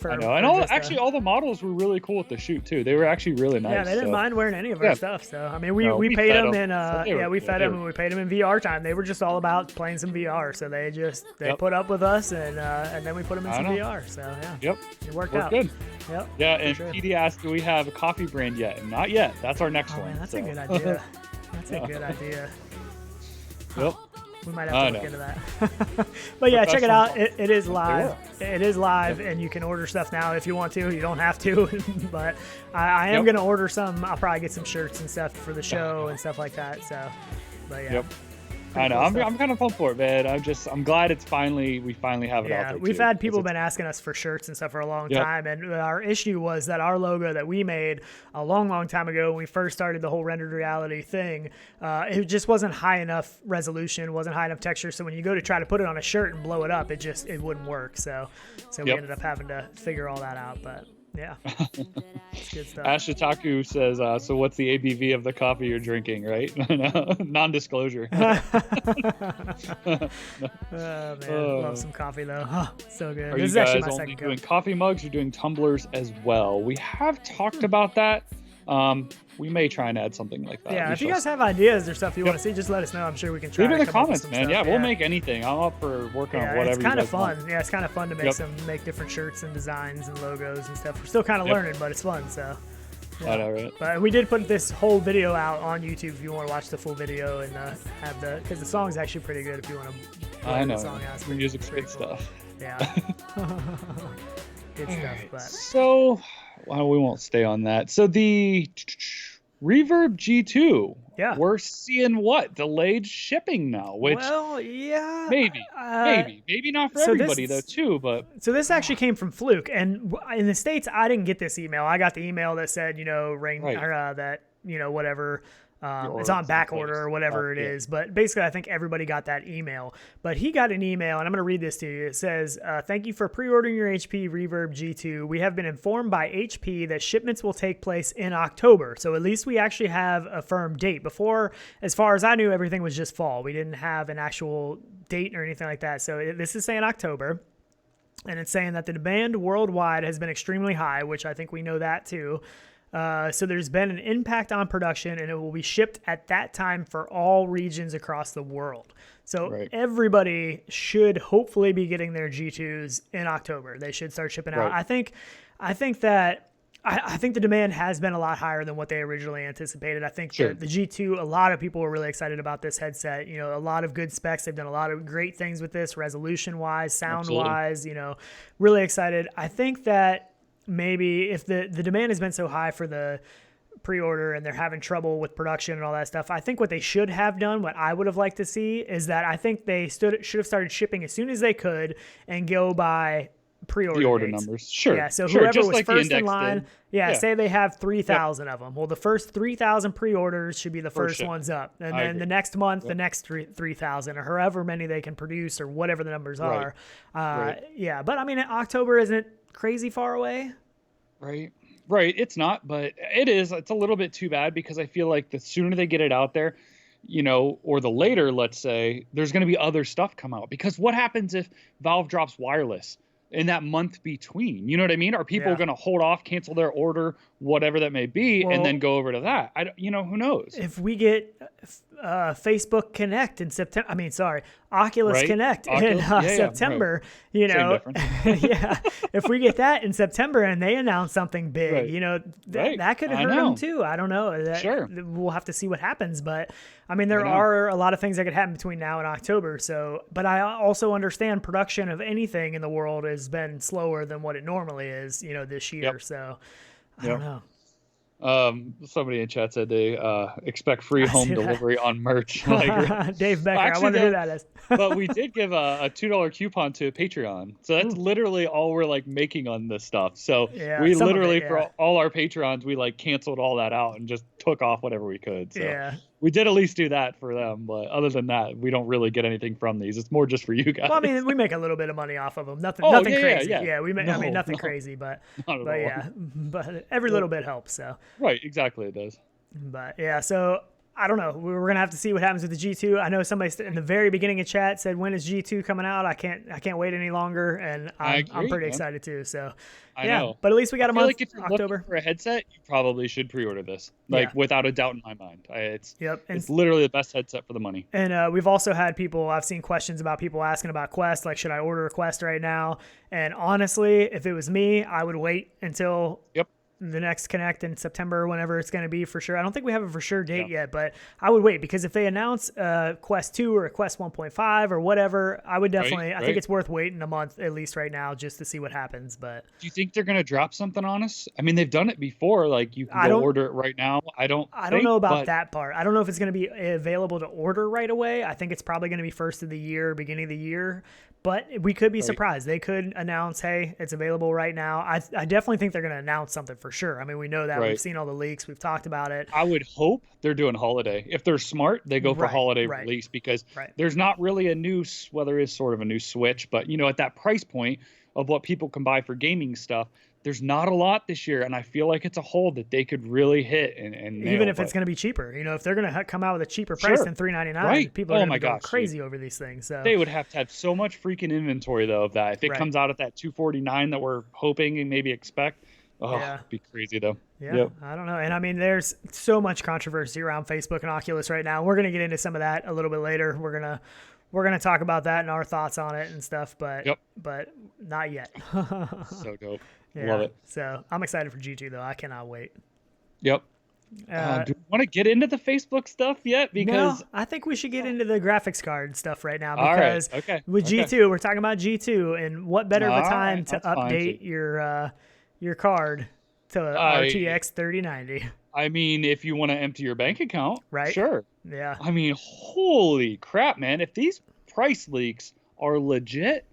I know. And all the models were really cool at the shoot too. They were actually really nice. Yeah, they didn't mind wearing any of our stuff. So I mean, we paid them in we fed them and we paid them in VR time. They were just all about playing some VR. So they put up with us and then we put them in some VR. So yeah. It worked out. Good. Yep. Yeah, and PD asked, do we have a coffee brand yet? And not yet. That's our next one. Man, that's a good idea. That's a good idea. Yep. We might have to look into that. But yeah, check it out. It is live. It is live, and you can order stuff now if you want to. You don't have to, but I am going to order some. I'll probably get some shirts and stuff for the show and stuff like that. So, but yeah. Yep. I know. I'm kind of pumped for it, man. I'm glad we finally have it out there. We've had people been asking us for shirts and stuff for a long time, and our issue was that our logo that we made a long time ago when we first started the whole rendered reality thing, it just wasn't high enough resolution, wasn't high enough texture. So when you go to try to put it on a shirt and blow it up, it wouldn't work. So we ended up having to figure all that out, but. Yeah, it's good stuff. Ashitaku says, so what's the ABV of the coffee you're drinking, right? Non-disclosure. Oh, man. Love some coffee, though. Oh, so good. Are This you is actually guys my only second doing cup. coffee mugs or doing tumblers as well? We have talked about that. We may try and add something like that. Yeah, if you guys have ideas or stuff you want to see, just let us know. I'm sure we can try Leave to it in the come up with comments, some man. stuff. Yeah, we'll make anything. I'm up for working on whatever it's kind you of guys fun. want. Yeah, it's kind of fun to make different shirts and designs and logos and stuff. We're still kind of learning, but it's fun. So. Yeah. I know, right? But we did put this whole video out on YouTube if you want to watch the full video and have because the song's actually pretty good if you want to. I know. The song out. The music's good stuff. Yeah. Good stuff. But. So, well, we won't stay on that. So the Reverb G2. Yeah. We're seeing delayed shipping now, which maybe not for everybody though too, but so this actually came from Fluke, and in the States I didn't get this email. I got the email that said, whatever It's on back order or whatever it is. But basically, I think everybody got that email. But he got an email, and I'm going to read this to you. It says, thank you for pre-ordering your HP Reverb G2. We have been informed by HP that shipments will take place in October. So at least we actually have a firm date. Before, as far as I knew, everything was just fall. We didn't have an actual date or anything like that. So this is saying October. And it's saying that the demand worldwide has been extremely high, which I think we know that too. So there's been an impact on production, and it will be shipped at that time for all regions across the world. So everybody should hopefully be getting their G2s in October. They should start shipping out. I think the demand has been a lot higher than what they originally anticipated. I think the G2, a lot of people were really excited about this headset. You know, a lot of good specs. They've done a lot of great things with this, resolution-wise, sound-wise, you know, really excited. I think that maybe if the demand has been so high for the pre-order and they're having trouble with production and all that stuff, I think what they should have done, what I would have liked to see, is that I think they should have started shipping as soon as they could and go by pre-order numbers. Sure. Yeah, so whoever just was like first in line, say they have 3,000 Yep. of them. Well, the first 3,000 pre-orders should be the first ones up. And then the next month, the next 3,000 or however many they can produce or whatever the numbers are. Yeah, but I mean, October isn't crazy far away. Right. It's not, but it's a little bit too bad because I feel like the sooner they get it out there, you know, or the later, let's say, there's going to be other stuff come out. Because what happens if Valve drops wireless in that month between? You know what I mean? Are people going to hold off, cancel their order, whatever that may be, and then go over to that? Who knows? If we get Facebook Connect in September, Oculus Connect in September, you know, if we get that in September and they announce something big, you know, that could hurt them too. I don't know. We'll have to see what happens. But I mean, there are a lot of things that could happen between now and October. So, but I also understand production of anything in the world has been slower than what it normally is, you know, this year. So I don't know. Somebody in chat said they expect free home delivery on merch. Like, Dave Becker, actually, I wonder who that is. But we did give a $2 coupon to Patreon, so that's literally all we're like making on this stuff. So we literally for all our Patreons, we like canceled all that out and just took off whatever we could. So we did at least do that for them, but other than that, we don't really get anything from these. It's more just for you guys. Well, I mean, we make a little bit of money off of them. Nothing crazy. Yeah, we make. Nothing crazy, but but every little bit helps. So exactly, it does. But so I don't know. We're gonna have to see what happens with the G2. I know somebody in the very beginning of chat said, "When is G2 coming out?" I can't wait any longer, and I'm pretty excited too. So I know. But at least we got a month. Like if you're October looking for a headset, you probably should pre-order this. Without a doubt in my mind. It's literally the best headset for the money. And we've also had I've seen questions about people asking about Quest, like, should I order a Quest right now? And honestly, if it was me, I would wait until the next Connect in September, whenever it's going to be for sure. I don't think we have a for sure date yet, but I would wait, because if they announce Quest 2 or a Quest 1.5 or whatever, I would definitely, I think it's worth waiting a month at least right now just to see what happens. But do you think they're going to drop something on us? I mean, they've done it before. Like, you can go order it right now. I don't know about that part. I don't know if it's going to be available to order right away. I think it's probably going to be first of the year, beginning of the year. But we could be surprised. They could announce, hey, it's available right now. I definitely think they're going to announce something for sure. I mean, we know that. We've seen all the leaks. We've talked about it. I would hope they're doing holiday. If they're smart, they go for holiday release, because there's not really a new, well, there is sort of a new Switch, but, you know, at that price point of what people can buy for gaming stuff, there's not a lot this year, and I feel like it's a hole that they could really hit and nail. Even if it's going to be cheaper, you know, if they're going to come out with a cheaper price than $399, people are going to go crazy over these things. So they would have to have so much freaking inventory though of that. If it comes out at that $249 that we're hoping and maybe expect, it'd be crazy though. I don't know. And I mean, there's so much controversy around Facebook and Oculus right now. We're going to get into some of that a little bit later. We're gonna talk about that and our thoughts on it and stuff, but not yet. So dope. Love it. So I'm excited for G2 though. I cannot wait. Do we want to get into the Facebook stuff yet? Because I think we should get into the graphics card stuff right now, because with G2, we're talking about G2, and what better of a time to update your card to RTX 3090. I mean, if you want to empty your bank account, sure. Yeah. I mean, holy crap, man. If these price leaks are legit,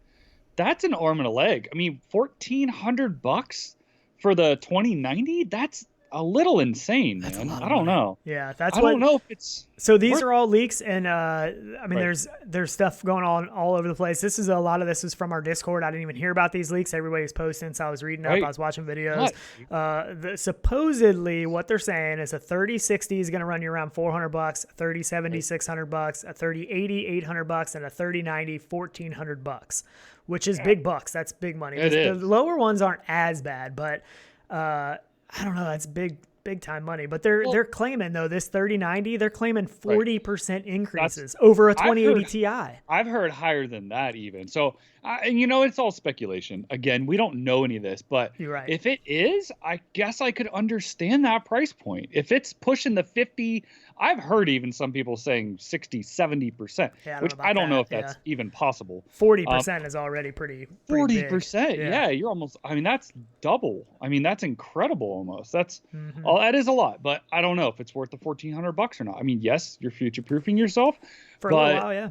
that's an arm and a leg. I mean, $1,400 for the 2090? That's a little insane, That's man. a lot of I don't money. know. Yeah, that's I what. don't know if it's So these worth- are all leaks, and I mean, Right. there's stuff going on all over the place. This is a lot of this is from our Discord. I didn't even hear about these leaks. Everybody's posting, so I was reading up. Right. I was watching videos. What? Supposedly, what they're saying is a 3060 is going to run you around $400, a 3070 $600, a 3080 $800, and a 3090 $1,400, which is big bucks. That's big money. It The is. lower ones aren't as bad, but I don't know. That's big time money. But they're claiming though this 3090, they're claiming 40% increases over a 2080 Ti. I've heard higher than that even. So, and it's all speculation. Again, we don't know any of this, but You're right. if it is, I guess I could understand that price point. If it's pushing the 50, I've heard even some people saying 60, 70%, Yeah, which I don't know if that's even possible. 40% is already pretty 40%. big. Yeah, you're almost, I mean, that's double. I mean, that's incredible almost. That's Mm-hmm. that is a lot, but I don't know if it's worth the $1,400 or not. I mean, yes, you're future proofing yourself For a little while, yeah.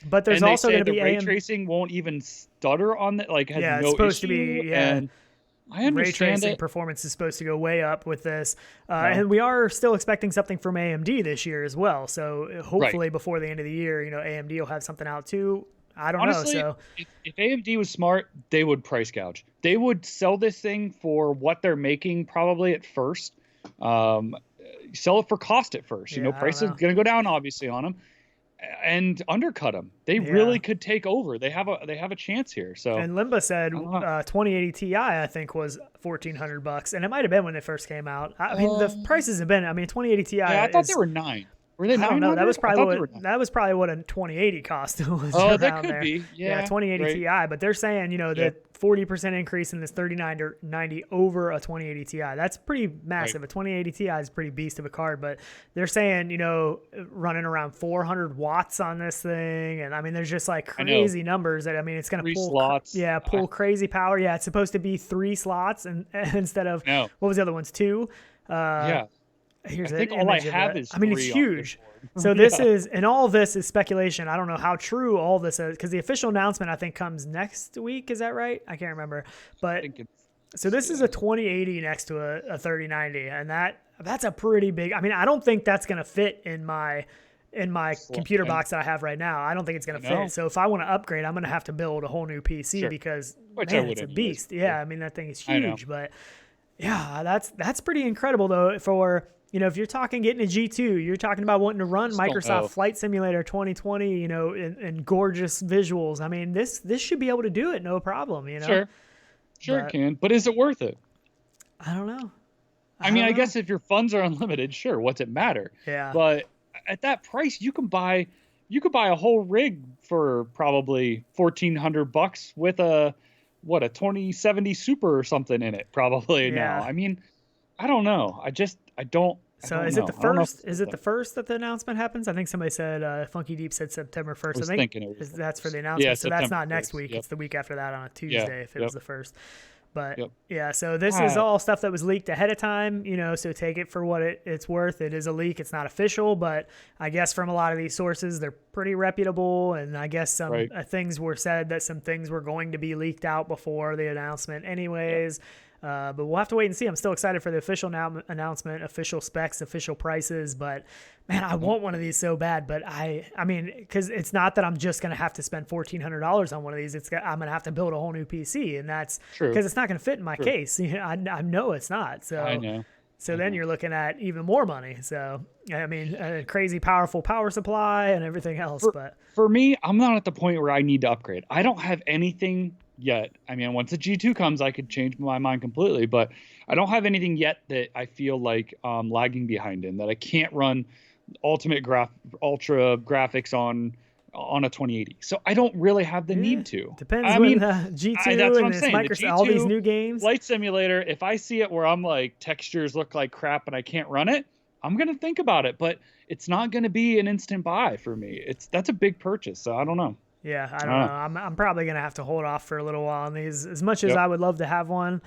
But there's and also they say going to be the ray tracing won't even stutter on the has Yeah, it's no supposed to issue, be, yeah. and I ray understand tracing it. performance is supposed to go way up with this. And we are still expecting something from AMD this year as well. So hopefully before the end of the year, AMD will have something out too. I don't Honestly, know. So if AMD was smart, they would price gouge. They would sell this thing for what they're making probably at first. Sell it for cost at first. Yeah, I don't Price is know. going to go down obviously on them, and undercut them. They really could take over. They have a chance here. So and Limba said I don't know. 2080 Ti I think was $1,400, and it might have been when they first came out. I mean the prices have been. I mean 2080 Ti. Yeah, I thought they were 9. Were they 900? I don't know. That was I thought they probably were 9. that was probably what a 2080 cost was. Oh, that around could there. be. Yeah, 2080 right. Ti. But they're saying the 40% increase in this 3090 over a 2080 Ti. That's pretty massive. Right. A 2080 Ti is a pretty beast of a card. But they're saying running around 400 watts on this thing, and I mean there's just like crazy numbers that I mean it's gonna 3 pull slots. pull crazy power. Yeah, it's supposed to be 3 slots and instead of No. what was the other ones 2. Yeah. Here's I think an all I image of have it. is I mean, it's 3 on this huge. board. So this is, and all of this is speculation. I don't know how true all this is because the official announcement I think comes next week. Is that right? I can't remember. But I think it's, so this is a 2080 next to a 3090, and that's a pretty big. I mean, I don't think that's gonna fit in my computer box that I have right now. I don't think it's gonna fit. So if I want to upgrade, I'm gonna have to build a whole new PC because Which I man, would it's a anyways. beast. Yeah, I mean that thing is I know. huge, but yeah, that's pretty incredible though for. If you're talking getting a G2, you're talking about wanting to run Microsoft Flight Simulator 2020, in gorgeous visuals. I mean, this should be able to do it, no problem, Sure it can. But is it worth it? I don't know. I mean, I guess if your funds are unlimited, sure, what's it matter? Yeah. But at that price, you could buy a whole rig for probably $1,400 with a 2070 Super or something in it, probably now. I mean, I don't know. I don't. So is it the first? Is it the first that the announcement happens? I think somebody said Funky Deep said September 1st. I think that's for the announcement. Yeah, so that's not September next 1st. week. Yep. It's the week after that on a Tuesday if it was the first. But Yep. so this is all stuff that was leaked ahead of time, so take it for what it's worth. It is a leak. It's not official, but I guess from a lot of these sources, they're pretty reputable. And I guess some things were said that some things were going to be leaked out before the announcement anyways. But we'll have to wait and see. I'm still excited for the official announcement, official specs, official prices. But man, I want one of these so bad. But I mean, because it's not that I'm just going to have to spend $1,400 on one of these. I'm going to have to build a whole new PC, and that's because it's not going to fit in my case. I know it's not. So I know. So then you're looking at even more money. So I mean, a crazy powerful power supply and everything else. But for me, I'm not at the point where I need to upgrade. I don't have anything yet. I mean, once the G2 comes, I could change my mind completely, but I don't have anything yet that I feel like lagging behind in, that I can't run ultra graphics on a 2080. So I don't really have the need to. Depends I on mean, the G2 that's what and I'm this saying. Microsoft, all these new games. Flight Simulator, if I see it where I'm like textures look like crap and I can't run it, I'm going to think about it, but it's not going to be an instant buy for me. That's a big purchase, so I don't know. Yeah, I don't know. I'm probably going to have to hold off for a little while on these. As much as I would love to have one,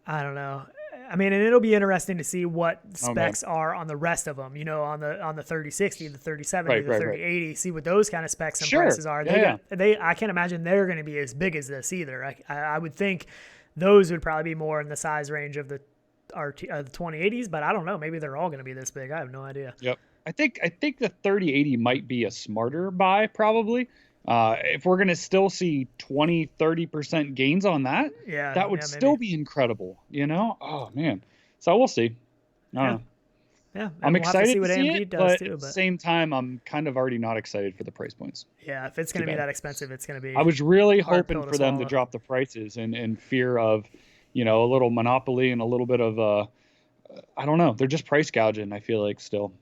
I don't know. I mean, and it'll be interesting to see what specs are on the rest of them, on the 3060, the 3070, the 3080, see what those kind of specs and prices are. I can't imagine they're going to be as big as this either. I would think those would probably be more in the size range of the the 2080s, but I don't know. Maybe they're all going to be this big. I have no idea. Yep. I think the 3080 might be a smarter buy probably. If we're going to still see 20-30% gains on that, Yeah, that would still be incredible, you know? Oh man. So we'll see. I don't know. Yeah, I'm excited to see AMD it, does but too. at the same time, I'm kind of already not excited for the price points. Yeah, if it's going to be that expensive, it's going to be. I was really hard hoping pill for to them to swallow. drop the prices in fear of, you know, a little monopoly and a little bit of I don't know. They're just price gouging, I feel like still.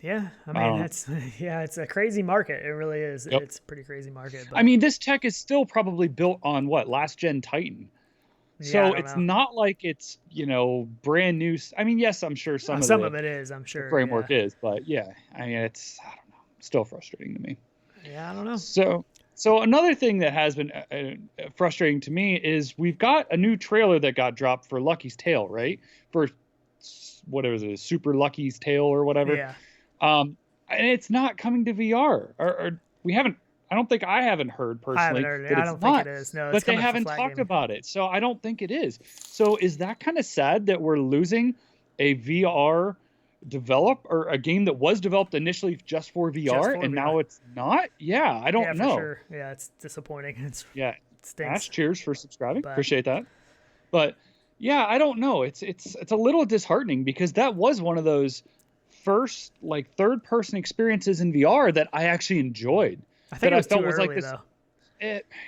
Yeah, I don't mean, know. it's a crazy market. It really is. Yep. It's a pretty crazy market. But I mean, this tech is still probably built on what, last gen Titan. yeah, I So don't it's know. not like it's, you know, brand new. I mean, yes, I'm sure some of it is. I'm sure the framework yeah. is, but yeah, I mean, it's, I don't know, still frustrating to me. Yeah, I don't know. So another thing that has been frustrating to me is we've got a new trailer that got dropped for Lucky's Tale, right? For what was it, Super Lucky's Tale or whatever. Yeah. And it's not coming to VR, or we haven't. I don't think I haven't heard personally that it's I don't not, think it is. No, but it's they coming for haven't flat talked gaming. about it, so I don't think it is. So is that kind of sad that we're losing a VR or a game that was developed initially just for VR and now it's not? Yeah, I don't know. For sure. Yeah, it's disappointing. It stinks. Ash, cheers for subscribing. But- Appreciate that. But yeah, I don't know. It's a little disheartening because that was one of those first like third person experiences in VR that I actually enjoyed. I think that it was I felt too was early, like this. though.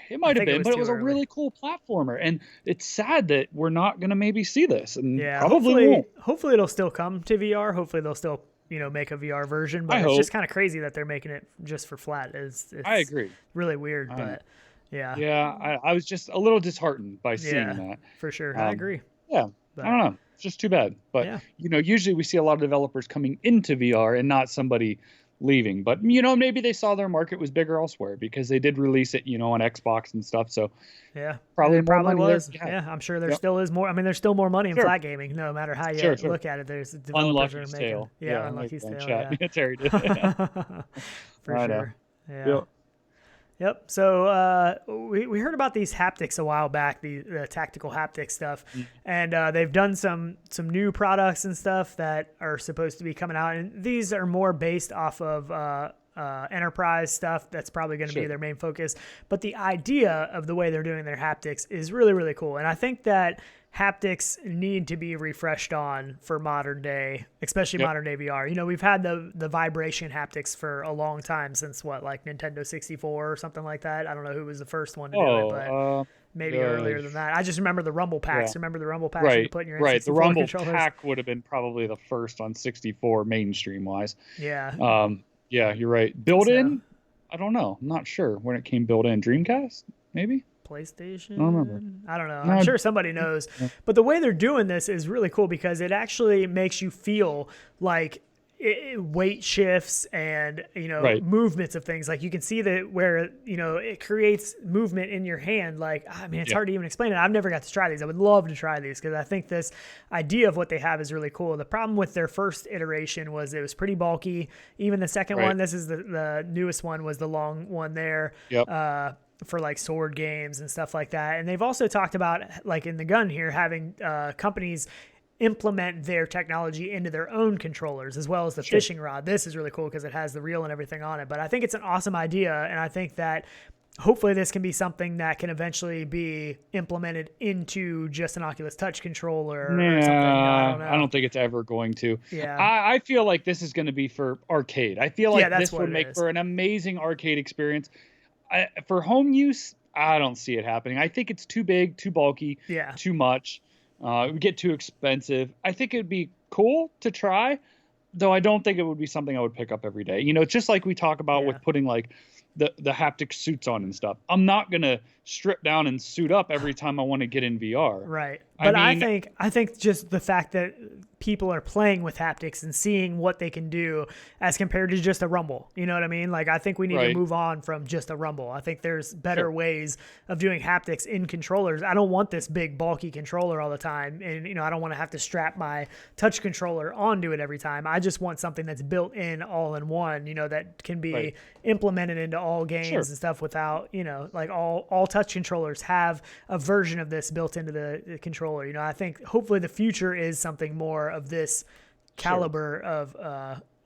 It might have been, but it was too a really cool platformer, and it's sad that we're not gonna maybe see this, and Yeah, probably won't. hopefully it'll still come to VR. Hopefully they'll still make a VR version. But I it's hope. just kind of crazy that they're making it just for flat. It's I agree. Really weird, but yeah. Yeah, I was just a little disheartened by seeing that. For sure. I agree. Yeah, But- I don't know. It's just too bad. But Yeah. you know, usually we see a lot of developers coming into VR and not somebody leaving. But you know, maybe they saw their market was bigger elsewhere because they did release it, you know, on Xbox and stuff. So Yeah, probably there more money there. was. Yeah, I'm sure there still is more. I mean, there's still more money in Sure. flat gaming, no matter how you Sure. look at it. There's developers Unlucky's that are making. Tale. Yeah, Unlucky's in Tale. chat. Yeah. Terry did. For I know. sure. Yeah. Yep. Yep. So we heard about these haptics a while back, the tactical haptic stuff, and they've done some new products and stuff that are supposed to be coming out, and these are more based off of enterprise stuff. That's probably going to be their main focus. But the idea of the way they're doing their haptics is really, really cool, and I think that haptics need to be refreshed on for modern day, especially modern day VR. You know, we've had the vibration haptics for a long time, since like Nintendo 64 or something like that. I don't know who was the first one to do it, but maybe earlier than that. I just remember the Rumble packs. Remember the Rumble packs you put in your N64 the Rumble controllers? pack would have been probably the first on 64 mainstream wise. Yeah. Yeah, you're right. Built in, I don't know. I'm not sure when it came built in. Dreamcast, maybe? PlayStation? I don't remember. I don't know. No, I'm sure somebody knows. But the way they're doing this is really cool because it actually makes you feel like weight shifts and movements of things. Like you can see that where it creates movement in your hand. Like, I mean, it's hard to even explain it. I've never got to try these. I would love to try these because I think this idea of what they have is really cool. The problem with their first iteration was it was pretty bulky. Even the second one, this is the newest one, was the long one there. For like sword games and stuff like that. And they've also talked about, like in the gun here, having companies implement their technology into their own controllers as well as the fishing rod. This is really cool because it has the reel and everything on it. But I think it's an awesome idea, and I think that hopefully this can be something that can eventually be implemented into just an Oculus Touch controller or something. I don't know. I don't think it's ever going to. Yeah. I feel like this is going to be for arcade. I feel like this would make is. for an amazing arcade experience. For home use, I don't see it happening. I think it's too big, too bulky, too much. It would get too expensive. I think it would be cool to try, though I don't think it would be something I would pick up every day. You know, it's just like we talk about with putting like the haptic suits on and stuff. I'm not going to strip down and suit up every time I want to get in VR. Right. But I think just the fact that people are playing with haptics and seeing what they can do as compared to just a Rumble. You know what I mean? Like, I think we need to move on from just a Rumble. I think there's better ways of doing haptics in controllers. I don't want this big bulky controller all the time. And, I don't want to have to strap my touch controller onto it every time. I just want something that's built in all in one, that can be implemented into all games and stuff without, like all touch controllers have a version of this built into the controller controller. You know, I think hopefully the future is something more of this caliber of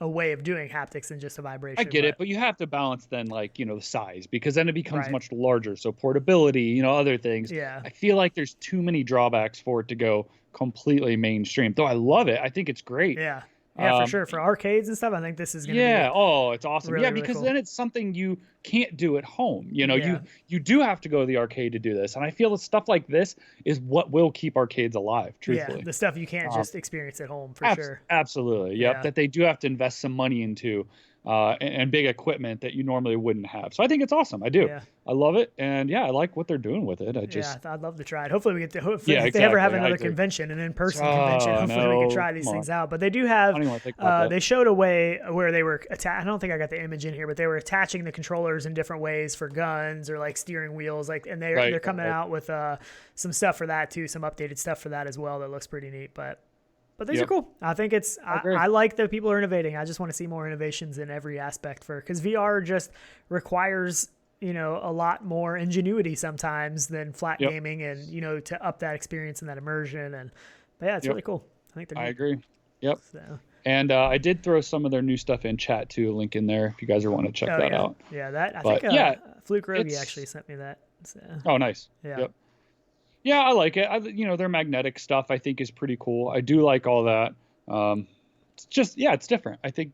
a way of doing haptics than just a vibration. I get it, but you have to balance then, like, you know, the size, because then it becomes Right. much larger. So portability, you know, other things. Yeah. I feel like there's too many drawbacks for it to go completely mainstream. Though I love it. I think it's great. Yeah. Yeah, for sure. For arcades and stuff, I think this is going to Yeah. be Oh, it's awesome. really, Yeah, really because cool. then it's something you can't do at home. You know, Yeah. you do have to go to the arcade to do this. And I feel that stuff like this is what will keep arcades alive, truthfully. Yeah, the stuff you can't just experience at home, for sure. Absolutely. Yep. Yeah. That they do have to invest some money into and big equipment that you normally wouldn't have. So I think it's awesome. I do. Yeah. I love it. And yeah, I like what they're doing with it. Yeah, I'd love to try it. Hopefully we get to, if they ever exactly. have I another agree. convention, an in-person Oh, convention, hopefully we can no. try these Come things on. out. But they do have, I don't even want to think about that. they showed a way where they were, I don't think I got the image in here, but they were attaching the controllers in different ways for guns or like steering wheels. Like, and they're coming out with some stuff for that too, some updated stuff for that as well. That looks pretty neat, but these are cool. I think I like that people are innovating. I just want to see more innovations in every aspect because VR just requires, you know, a lot more ingenuity sometimes than flat gaming, and, you know, to up that experience and that immersion. But yeah, it's really cool. I think they're I neat. agree. Yep. So. And I did throw some of their new stuff in chat too, link in there if you guys are wanting to check that out. Yeah, that I But, think Fluke Rogi actually sent me that. So. Oh, nice. Yeah. Yep. Yeah, I like it. You know, their magnetic stuff I think is pretty cool. I do like all that. It's just, it's different. I think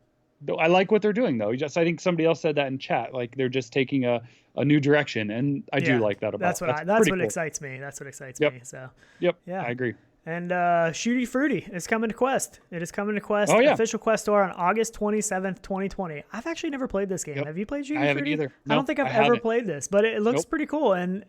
I like what they're doing though. I think somebody else said that in chat. Like they're just taking a new direction, and I do like that about. That's what excites me. That's what excites me. So. Yep. Yeah. I agree. And Shooty Fruity is coming to Quest. It is coming to Quest. Oh, yeah. Official Quest store on August 27th, 2020. I've actually never played this game. Have you played Shooty Fruity? I haven't either. I don't think I've ever played this, but it looks pretty cool. And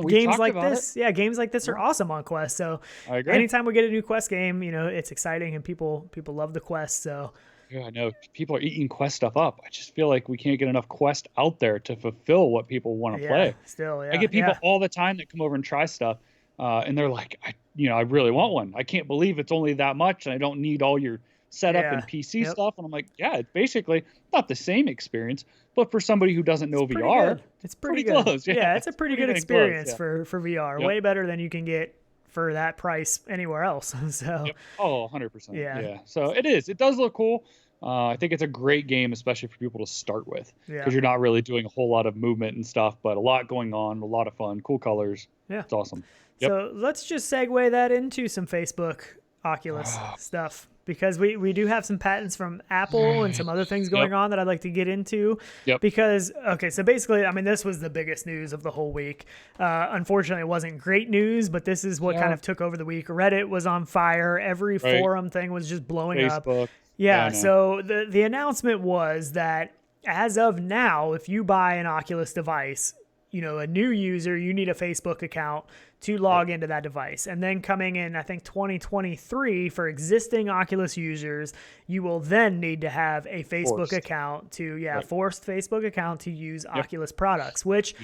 games like this, games like this are awesome on Quest. So I agree. anytime we get a new Quest game, you know, it's exciting, and people love the Quest. So. Yeah, I know people are eating Quest stuff up. I just feel like we can't get enough Quest out there to fulfill what people want to play. Still, I get people all the time that come over and try stuff, and they're like, I really want one. I can't believe it's only that much, and I don't need all your setup and PC stuff. And I'm like, it's basically not the same experience, but for somebody who doesn't know VR, it's pretty good. Close. Yeah, it's a pretty good experience for VR. Yep. Way better than you can get for that price anywhere else. So. Yep. Oh, 100%. Yeah. So it is. It does look cool. I think it's a great game, especially for people to start with, because you're not really doing a whole lot of movement and stuff, but a lot going on, a lot of fun, cool colors. Yeah. It's awesome. Yep. So let's just segue that into some Facebook Oculus stuff, because we do have some patents from Apple and some other things going on that I'd like to get into. Yep. Because, so basically, I mean, this was the biggest news of the whole week. Unfortunately, it wasn't great news, but this is what kind of took over the week. Reddit was on fire. Every forum thing was just blowing up. Yeah, so the announcement was that as of now, if you buy an Oculus device, you know, a new user, you need a Facebook account to log into that device. And then coming in, I think 2023, for existing Oculus users, you will then need to have a Facebook account to, forced Facebook account to use Oculus products, which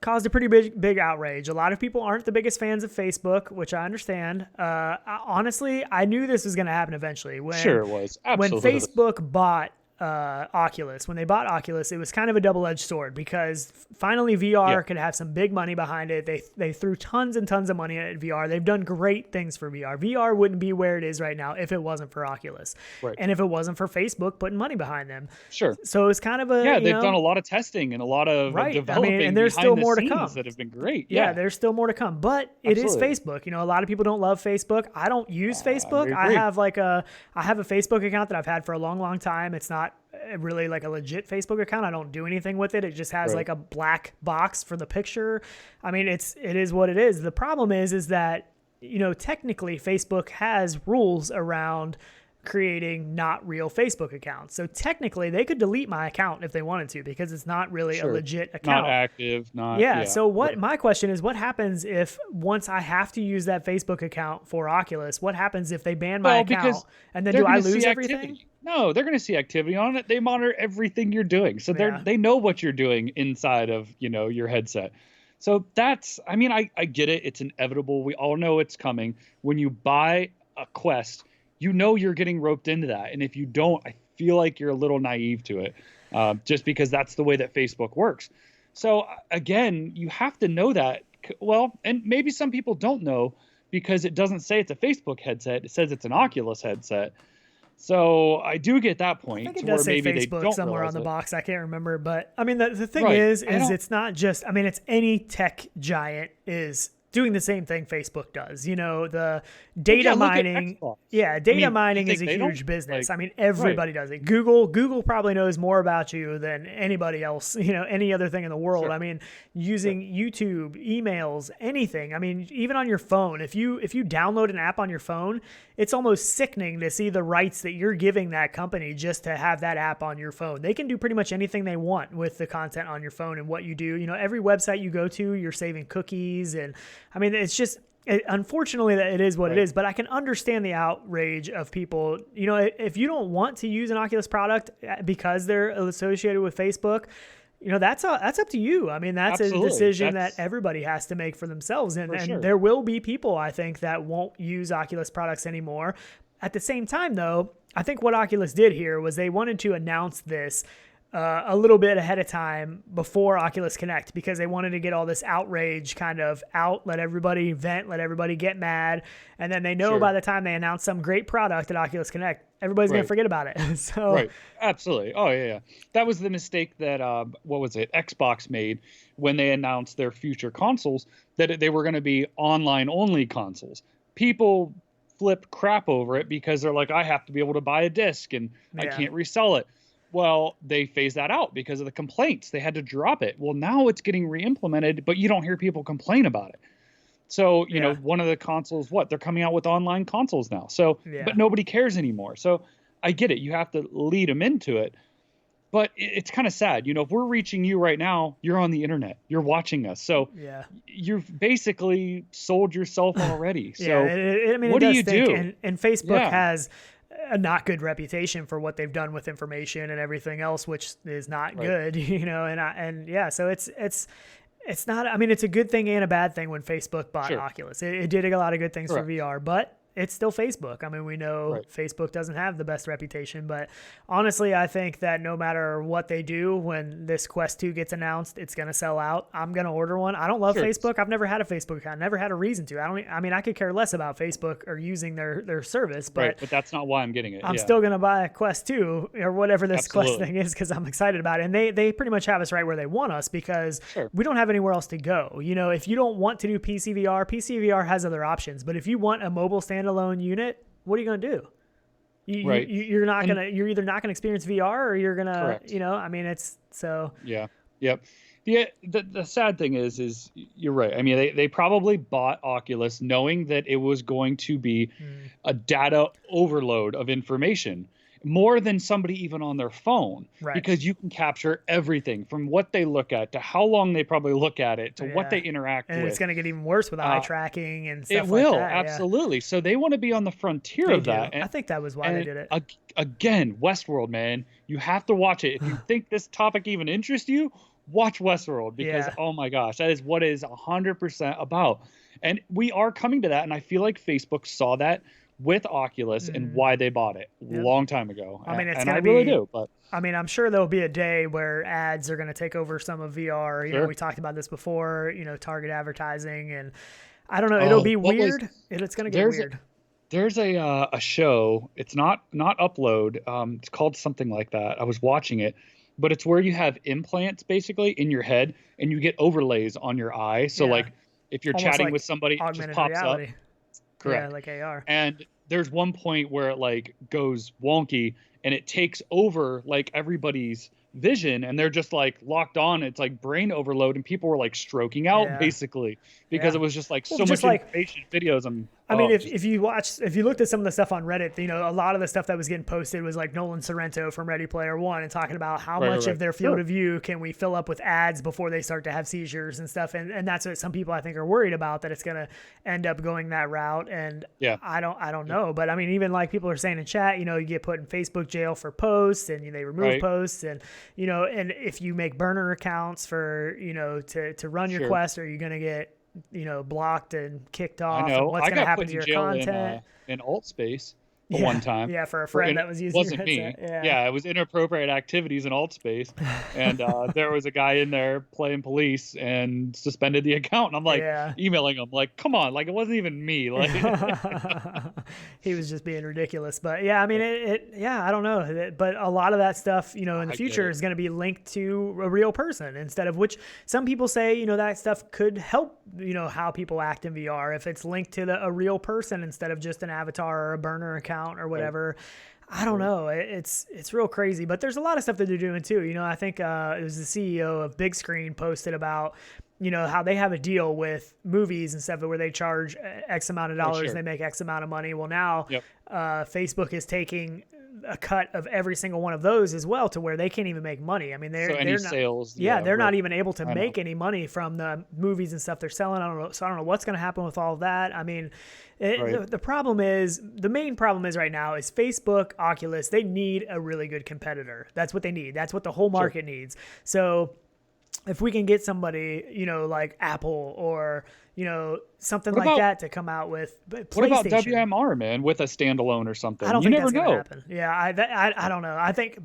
caused a pretty big outrage. A lot of people aren't the biggest fans of Facebook, which I understand. Honestly, I knew this was going to happen eventually. Sure it was. Absolutely. When Facebook bought Oculus, when they bought Oculus, it was kind of a double-edged sword, because finally VR could have some big money behind it. They threw tons and tons of money at VR. They've done great things for VR. VR wouldn't be where it is right now if it wasn't for Oculus, and if it wasn't for Facebook putting money behind them. Sure. So it's kind of a they've done a lot of testing and a lot of developing, and there's still more to come that have been great. Yeah, there's still more to come, but it is Facebook. You know, a lot of people don't love Facebook. I don't use Facebook. I have a Facebook account that I've had for a long time. It's not really like a legit Facebook account. I don't do anything with it. It just has like a black box for the picture. I mean, it is what it is. The problem is that, you know, technically Facebook has rules around creating not real Facebook accounts. So technically they could delete my account if they wanted to, because it's not really a legit account. Not active, So my question is, what happens if once I have to use that Facebook account for Oculus, what happens if they ban my account, and then do I lose everything? No, they're going to see activity on it. They monitor everything you're doing. So they know what you're doing inside of, you know, your headset. So that's, I mean, I get it. It's inevitable. We all know it's coming. When you buy a Quest, you know you're getting roped into that. And if you don't, I feel like you're a little naive to it, just because that's the way that Facebook works. So again, you have to know that. Well, and maybe some people don't know, because it doesn't say it's a Facebook headset. It says it's an Oculus headset. So I do get that point. I think it where does say maybe Facebook somewhere on the box. I can't remember. But I mean, the thing is it's not just, I mean, it's any tech giant is doing the same thing Facebook does. You know, the data mining. Yeah, data mining is a huge business. I mean, everybody does it. Google probably knows more about you than anybody else, you know, any other thing in the world. I mean, using YouTube, emails, anything. I mean, even on your phone, if you download an app on your phone, it's almost sickening to see the rights that you're giving that company just to have that app on your phone. They can do pretty much anything they want with the content on your phone and what you do. You know, every website you go to, you're saving cookies. And I mean, it's just, unfortunately, that it is what it is, but I can understand the outrage of people. You know, if you don't want to use an Oculus product because they're associated with Facebook, you know, that's up to you. I mean, that's a decision that everybody has to make for themselves. And there will be people, I think, that won't use Oculus products anymore. At the same time, though, I think what Oculus did here was they wanted to announce this a little bit ahead of time before Oculus Connect, because they wanted to get all this outrage kind of out, let everybody vent, let everybody get mad. And then they know by the time they announce some great product at Oculus Connect, everybody's going to forget about it. So Absolutely. Oh, yeah. That was the mistake that, Xbox made when they announced their future consoles, that they were going to be online only consoles. People flip crap over it because they're like, I have to be able to buy a disc and I can't resell it. Well, they phased that out because of the complaints. They had to drop it. Well, now it's getting re-implemented, but you don't hear people complain about it. So, you know, one of the consoles, they're coming out with online consoles now. So, but nobody cares anymore. So I get it. You have to lead them into it. But it's kind of sad. You know, if we're reaching you right now, you're on the internet. You're watching us. So you've basically sold yourself already. So I mean, what do you do? And Facebook has a not good reputation for what they've done with information and everything else, which is not good, you know, so it's not, I mean, it's a good thing and a bad thing when Facebook bought Oculus. It did a lot of good things for VR, but it's still Facebook. I mean, we know Facebook doesn't have the best reputation, but honestly, I think that no matter what they do, when this Quest 2 gets announced, it's going to sell out. I'm going to order one. I don't love Facebook. I've never had a Facebook account. Never had a reason to. I mean, I could care less about Facebook or using their service, but that's not why I'm getting it. I'm still going to buy a Quest 2 or whatever this Quest thing is, because I'm excited about it. And they pretty much have us right where they want us, because we don't have anywhere else to go. You know, if you don't want to do PCVR has other options, but if you want a mobile standalone unit, what are you going to do? You're either not going to experience VR, or you're going to, you know, I mean, it's so. The sad thing is you're right. I mean, they probably bought Oculus knowing that it was going to be a data overload of information, more than somebody even on their phone, because you can capture everything from what they look at to how long they probably look at it to what they interact with. And it's going to get even worse with eye tracking and stuff like that. It will, that. absolutely. So they want to be on the frontier of that. And I think that was why they did it. Again, Westworld, man, you have to watch it. If you think this topic even interests you, watch Westworld, because oh my gosh, that is what it is 100% about. And we are coming to that, and I feel like Facebook saw that with Oculus and why they bought it a long time ago. I mean, it's going to really do, but I mean, I'm sure there'll be a day where ads are going to take over some of VR. You know, we talked about this before, you know, target advertising, and I don't know, it'll be weird. It's going to get weird. There's a show, it's not Upload. It's called something like that. I was watching it, but it's where you have implants basically in your head and you get overlays on your eye. So like if you're chatting with somebody, it just pops reality. Up. Correct. Yeah, like AR. And there's one point where it like goes wonky and it takes over like everybody's vision, and they're just like locked on. It's like brain overload, and people were like stroking out basically because it was just like so much information, videos. I mean, if you looked at some of the stuff on Reddit, you know, a lot of the stuff that was getting posted was like Nolan Sorrento from Ready Player One and talking about how much of their field of view can we fill up with ads before they start to have seizures and stuff. And that's what some people I think are worried about, that it's going to end up going that route. And I don't know. But I mean, even like people are saying in chat, you know, you get put in Facebook jail for posts, and they remove posts, and, you know, and if you make burner accounts for, you know, to run your Quest, are you going to get, you know, blocked and kicked off? I know. What's going to happen to your content? In alt space. one time. Yeah, for a friend that was using your wasn't me. headset. Yeah, it was inappropriate activities in alt space, and there was a guy in there playing police and suspended the account. And I'm like emailing him, like, come on, like it wasn't even me. Like he was just being ridiculous. But yeah, I mean, I don't know. But a lot of that stuff, you know, in the future is going to be linked to a real person instead of, which some people say, you know, that stuff could help, you know, how people act in VR if it's linked to a real person instead of just an avatar or a burner account or whatever. I don't know. It's real crazy, but there's a lot of stuff that they're doing too. You know, I think it was the CEO of Big Screen posted about, you know, how they have a deal with movies and stuff where they charge X amount of dollars, they make X amount of money. Well, now Facebook is taking a cut of every single one of those as well, to where they can't even make money. I mean, they're not, sales, they're not even able to make any money from the movies and stuff they're selling. I don't know. So I don't know what's going to happen with all of that. I mean, the problem is, the main problem is right now is Facebook, Oculus, they need a really good competitor. That's what they need. That's what the whole market needs. So if we can get somebody, you know, like Apple or, you know, something like that to come out with PlayStation. What about WMR, man, with a standalone or something? I don't think that's gonna happen. Yeah, I don't know. I think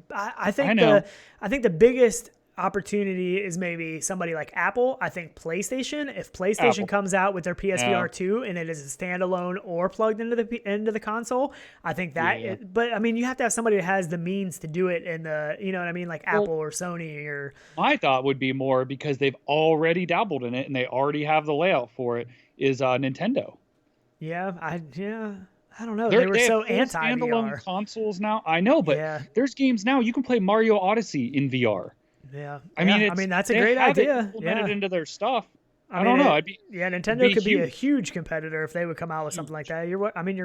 the biggest opportunity is maybe somebody like Apple. I think PlayStation. If PlayStation comes out with their PSVR 2 and it is a standalone or plugged into the console, I think that. But I mean, you have to have somebody that has the means to do it in the, you know what I mean, like Apple or Sony or. My thought would be more, because they've already dabbled in it and they already have the layout for it, is Nintendo. I don't know. They were so anti-VR. Standalone consoles now. I know, but there's games now you can play Mario Odyssey in VR. Yeah, I mean, that's a great idea. Implemented into their stuff. I don't know. Nintendo could be a huge competitor if they would come out with something like that. You're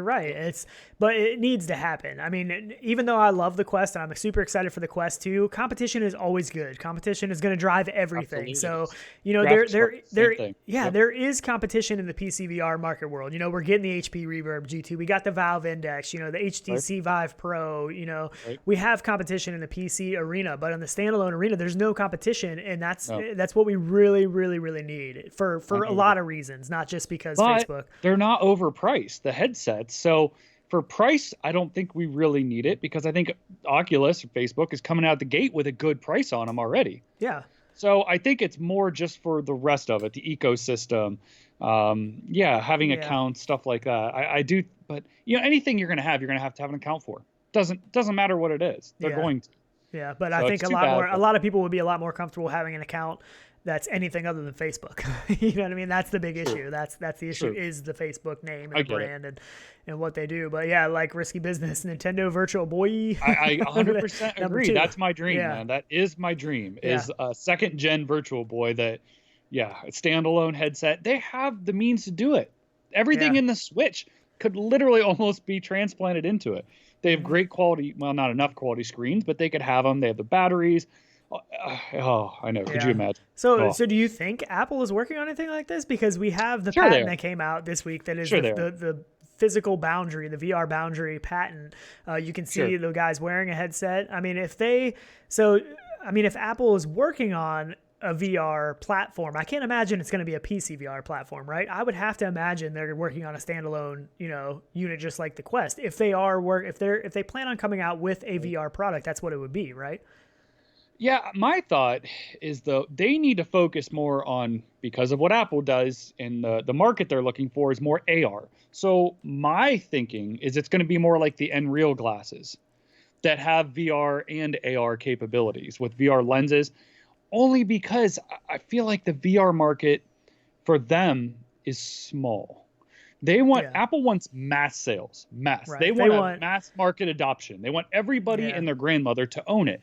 right. But it needs to happen. I mean, even though I love the Quest and I'm super excited for the Quest 2, competition is always good. Competition is going to drive everything. Absolutely. So, you know, there is competition in the PC VR market world. You know, we're getting the HP Reverb G2. We got the Valve Index, you know, the HTC Vive Pro, you know, we have competition in the PC arena, but in the standalone arena, there's no competition. And that's what we really, really, really need. For a lot of reasons, not just because Facebook. They're not overpriced, the headsets. So for price, I don't think we really need it, because I think Oculus or Facebook is coming out the gate with a good price on them already. Yeah. So I think it's more just for the rest of it, the ecosystem, having accounts, stuff like that. I do, but you know, anything you're going to have an account for. Doesn't matter what it is. They're going to. Yeah, but I think a lot of people would be a lot more comfortable having an account that's anything other than Facebook. You know what I mean? That's the big issue. That's the issue, is the Facebook name and the brand and what they do. But yeah, like Risky Business, Nintendo Virtual Boy. I 100% agree. That's my dream, man. That is my dream, is a second gen Virtual Boy that, a standalone headset. They have the means to do it. Everything in the Switch could literally almost be transplanted into it. They have great quality, well, not enough quality screens, but they could have them. They have the batteries. Oh, I know. Could you imagine? So do you think Apple is working on anything like this? Because we have the patent that came out this week that is the physical boundary, the VR boundary patent. You can see the guys wearing a headset. I mean, if Apple is working on a VR platform, I can't imagine it's going to be a PC VR platform, right? I would have to imagine they're working on a standalone, you know, unit just like the Quest. If they plan on coming out with a VR product, that's what it would be, right? Yeah, my thought is they need to focus more on, because of what Apple does, and the market they're looking for is more AR. So my thinking is it's going to be more like the Nreal glasses that have VR and AR capabilities with VR lenses, only because I feel like the VR market for them is small. Apple wants mass sales, Right. They want mass market adoption. They want everybody and their grandmother to own it.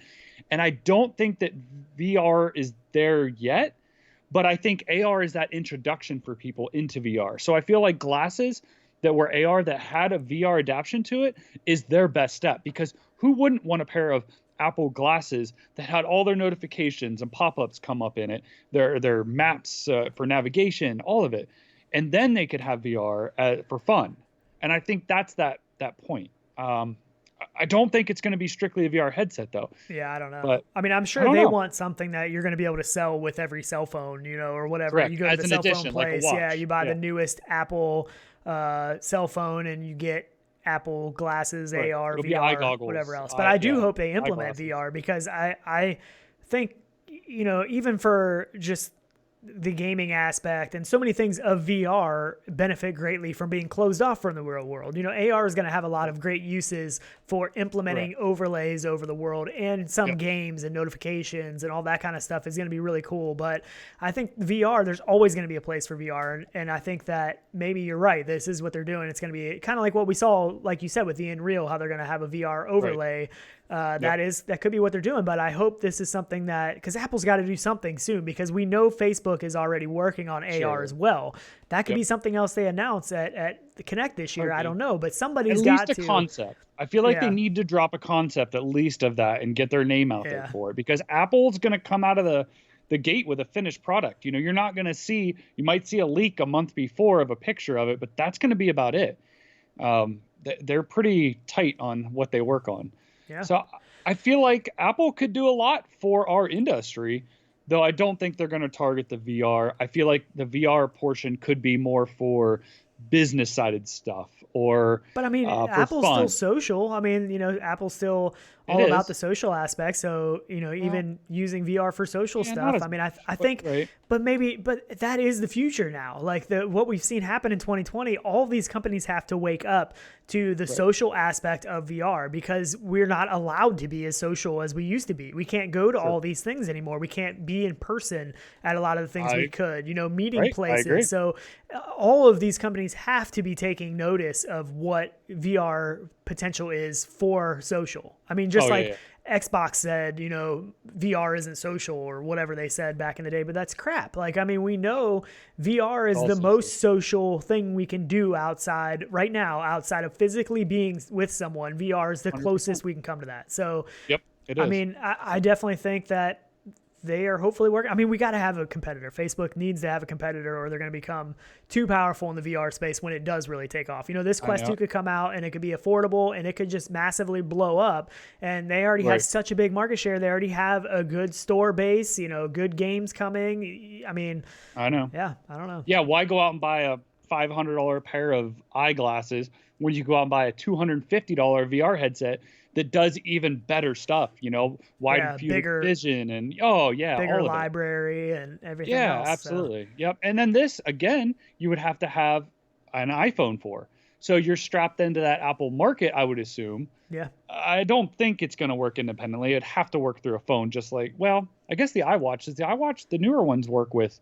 And I don't think that VR is there yet, but I think AR is that introduction for people into VR. So I feel like glasses that were AR that had a VR adaptation to it is their best step, because who wouldn't want a pair of Apple glasses that had all their notifications and pop-ups come up in it, their maps for navigation, all of it. And then they could have VR for fun. And I think that's that point. I don't think it's going to be strictly a VR headset, though. Yeah, I don't know. But I mean, I'm sure they want something that you're going to be able to sell with every cell phone, you know, or whatever. Correct. You go to the cell phone place, you buy the newest Apple cell phone, and you get Apple glasses, Right. AR, It'll be eye VR, goggles. whatever else. But I do hope they implement eyeglasses. VR, because I think, even for just the gaming aspect and so many things of VR benefit greatly from being closed off from the real world. AR is going to have a lot of great uses for implementing overlays over the world, and some games and notifications and all that kind of stuff is going to be really cool. But I think VR, there's always going to be a place for VR. And I think that maybe you're right. This is what they're doing. It's going to be kind of like what we saw, like you said, with the Unreal, how they're going to have a VR overlay. That could be what they're doing, but I hope this is something that, because Apple's got to do something soon, because we know Facebook is already working on AR as well. That could be something else they announce at the Connect this year. I don't know, but somebody's got to. At least a concept. I feel like they need to drop a concept at least of that and get their name out there for it, because Apple's going to come out of the gate with a finished product. You're not going to see, you might see a leak a month before of a picture of it, but that's going to be about it. They're pretty tight on what they work on. Yeah. So I feel like Apple could do a lot for our industry, though I don't think they're going to target the VR. I feel like the VR portion could be more for business-sided stuff, but I mean, Apple's still social. I mean, Apple's still all about the social aspect. So, even using VR for social stuff. I mean, I think, but that is the future now. Like what we've seen happen in 2020, all these companies have to wake up to the social aspect of VR, because we're not allowed to be as social as we used to be. We can't go to all these things anymore. We can't be in person at a lot of the things we could, meeting places. So all of these companies have to be taking notice of what VR potential is for social. I mean, just Xbox said, VR isn't social, or whatever they said back in the day, but that's crap. Like, I mean, we know VR is the most social thing we can do outside right now, outside of physically being with someone. VR is the 100%. Closest we can come to that. So, it is. I mean, I definitely think that they are hopefully working. I mean, we got to have a competitor. Facebook needs to have a competitor, or they're going to become too powerful in the VR space when it does really take off. This Quest 2 could come out and it could be affordable and it could just massively blow up. And they already have such a big market share. They already have a good store base, good games coming. I mean, I know. Yeah, I don't know. Yeah, why go out and buy a $500 pair of eyeglasses when you go out and buy a $250 VR headset that does even better stuff, wider field vision and bigger library and everything else. Yeah, absolutely. So. Yep. And then this, again, you would have to have an iPhone for. So you're strapped into that Apple market, I would assume. Yeah. I don't think it's going to work independently. It'd have to work through a phone, just like, I guess the iWatch, the newer ones work with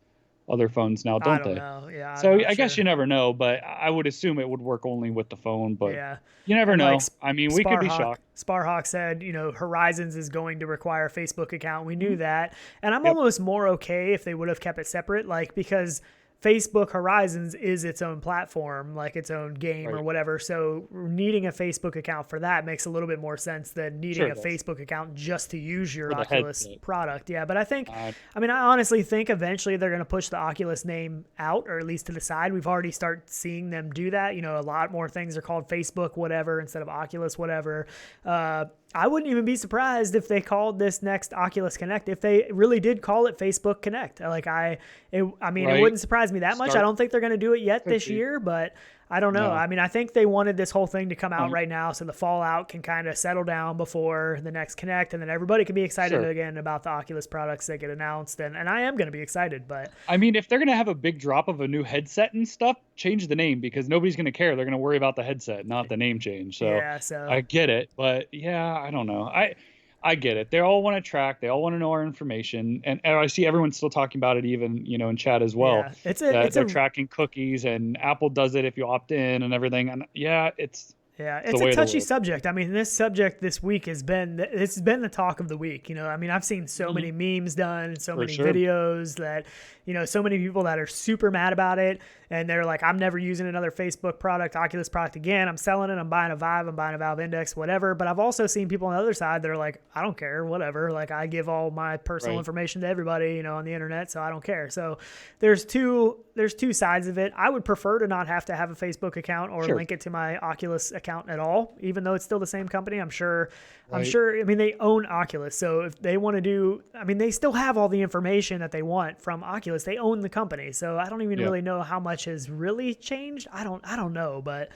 other phones now, don't they? I don't know. Yeah. So I guess you never know, but I would assume it would work only with the phone, but you never know. I mean, we could be shocked. Sparhawk said, Horizons is going to require a Facebook account. We knew that. And I'm almost more okay if they would have kept it separate, because Facebook Horizons is its own platform, like its own game or whatever. So needing a Facebook account for that makes a little bit more sense than needing a Facebook account just to use your Oculus product. Yeah, but I think, I honestly think eventually they're going to push the Oculus name out, or at least to the side. We've already started seeing them do that. A lot more things are called Facebook whatever instead of Oculus whatever. I wouldn't even be surprised if they called this next Oculus Connect, if they really did call it Facebook Connect. It wouldn't surprise me that much. I don't think they're going to do it yet this year, but I don't know. No. I mean, I think they wanted this whole thing to come out right now so the fallout can kind of settle down before the next Connect, and then everybody can be excited again about the Oculus products that get announced. And I am going to be excited, but I mean, if they're going to have a big drop of a new headset and stuff, change the name, because nobody's going to care. They're going to worry about the headset, not the name change. So, I get it, but I don't know. I get it. They all want to track. They all want to know our information. And I see everyone's still talking about it, even, in chat as well. Yeah, they're tracking cookies, and Apple does it if you opt in and everything. And it's a touchy subject. I mean, this subject this week has been the talk of the week. I've seen so many memes done, so many videos that, so many people that are super mad about it. And they're like, I'm never using another Facebook product, Oculus product again. I'm selling it. I'm buying a Vive. I'm buying a Valve Index, whatever. But I've also seen people on the other side that are like, I don't care, whatever. Like, I give all my personal information to everybody, on the internet, so I don't care. So there's two sides of it. I would prefer to not have to have a Facebook account or link it to my Oculus account at all, even though it's still the same company. I'm sure. I mean, they own Oculus, so if they want to do, they still have all the information that they want from Oculus. They own the company, so I don't even really know how much has really changed. I don't know, but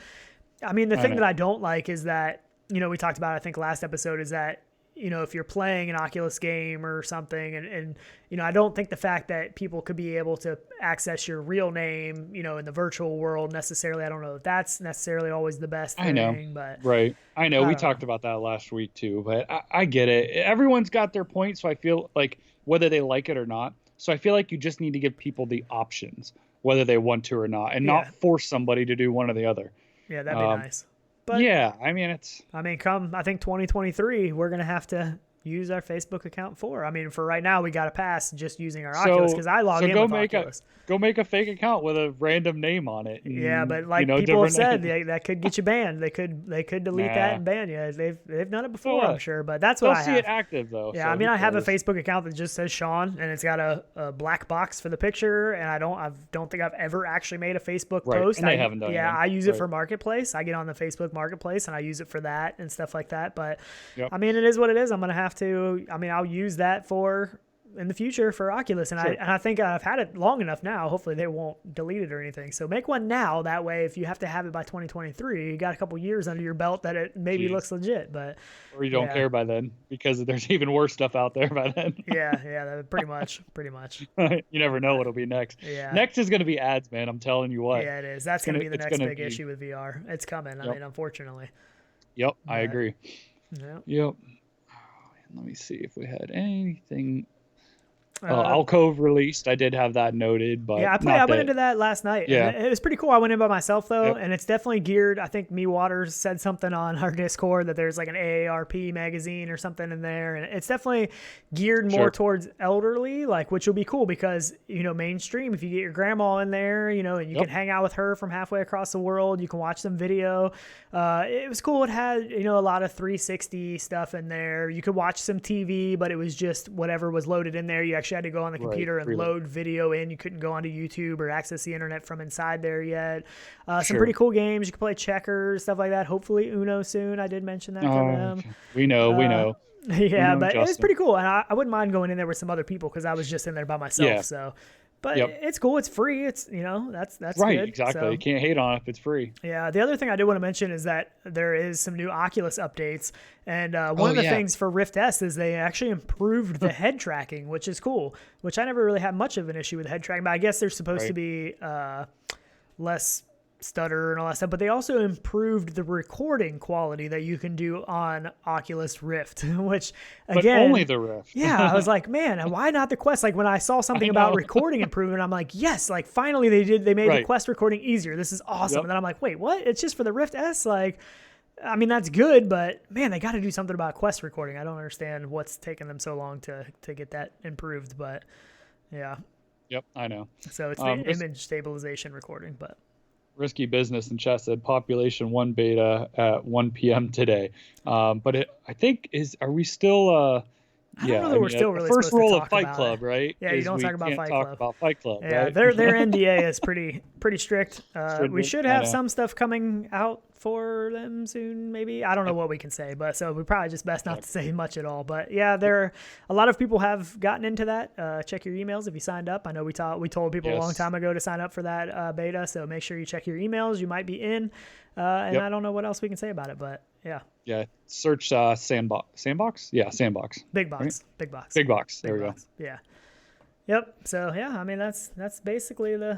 I mean, the thing that I don't like is that, we talked about, I think last episode, is that, if you're playing an Oculus game or something, and I don't think the fact that people could be able to access your real name, in the virtual world necessarily, I don't know if that's necessarily always the best thing. I know, but right. I know we talked about that last week too, but I get it. Everyone's got their point, so I feel like whether they like it or not. So I feel like you just need to give people the options, whether they want to or not, and not force somebody to do one or the other. Yeah, that'd be nice. But yeah, I mean, come, I think 2023, we're going to have to use our Facebook account for. I mean, for right now, we got to pass just using our Oculus, because I log in with Oculus. Go make a fake account with a random name on it. Yeah, but like people have said, that could get you banned. They could delete that and ban you. They've done it before, I'm sure. But that's what I have. They'll see it active though. Yeah, so I mean, I have a Facebook account that just says Sean, and it's got a black box for the picture. And I don't think I've ever actually made a Facebook post. And they haven't done it. Yeah, I use it for Marketplace. I get on the Facebook Marketplace and I use it for that and stuff like that. But I mean, it is what it is. I'm gonna have to. I mean, I'll use that in the future for Oculus, and I think I've had it long enough now. Hopefully they won't delete it or anything. So make one now. That way, if you have to have it by 2023, you got a couple years under your belt that it maybe looks legit. But or you don't care by then, because there's even worse stuff out there by then. yeah, pretty much. You never know what'll be next. Yeah. Next is going to be ads, man. I'm telling you what. Yeah, it is. That's going to be the next big issue with VR. It's coming. I mean, unfortunately. Yep, I agree. Yep. Let me see if we had anything. Alcove released. I did have that noted, but I went into that last night. Yeah, it was pretty cool. I went in by myself though, and it's definitely geared. I think Me Waters said something on our Discord that there's like an AARP magazine or something in there, and it's definitely geared more towards elderly, which will be cool because mainstream. If you get your grandma in there, and you can hang out with her from halfway across the world, you can watch some video. It was cool. It had a lot of 360 stuff in there. You could watch some TV, but it was just whatever was loaded in there. You actually had to go on the computer and load video in. You couldn't go onto YouTube or access the internet from inside there yet. Some pretty cool games. You could play checkers, stuff like that. Hopefully Uno soon. I did mention that to them. Okay. We know. Yeah, but it was pretty cool. And I wouldn't mind going in there with some other people because I was just in there by myself. Yeah. So. But it's cool. It's free. It's, that's right. Good. Exactly. So, you can't hate on it if it's free. Yeah. The other thing I did want to mention is that there is some new Oculus updates. And one of the things for Rift S is they actually improved the head tracking, which is cool, which I never really had much of an issue with head tracking, but I guess there's supposed to be less stutter and all that stuff, but they also improved the recording quality that you can do on Oculus Rift, which again, but only the Rift. Yeah, I was like, man, why not the Quest? Like when I saw something about recording improvement, I'm like, yes, like finally they made the Quest recording easier. This is awesome. And then I'm like, wait, what? It's just for the Rift S? Like, I mean, that's good, but man, they got to do something about Quest recording. I don't understand what's taking them so long to get that improved, but yeah. Yep, I know. So it's the image stabilization recording, but. Risky Business in chat said population 1 beta at 1 p.m. today. But I think are we still I don't know that we're still really first rule of Fight Club, right? Yeah, you don't talk about Fight Club. Yeah, right? their NDA is pretty strict. We should have some stuff coming out for them soon, maybe. I don't know what we can say, but so we probably just best not to say much at all. But yeah, a lot of people have gotten into that. Check your emails if you signed up. I know we told people a long time ago to sign up for that beta, so make sure you check your emails. You might be in. And I don't know what else we can say about it, but yeah. Yeah, search Sandbox? Yeah, Sandbox. Big Box. Right? Big Box. Big Box. There we go. Yeah. Yep. So yeah, I mean that's basically it.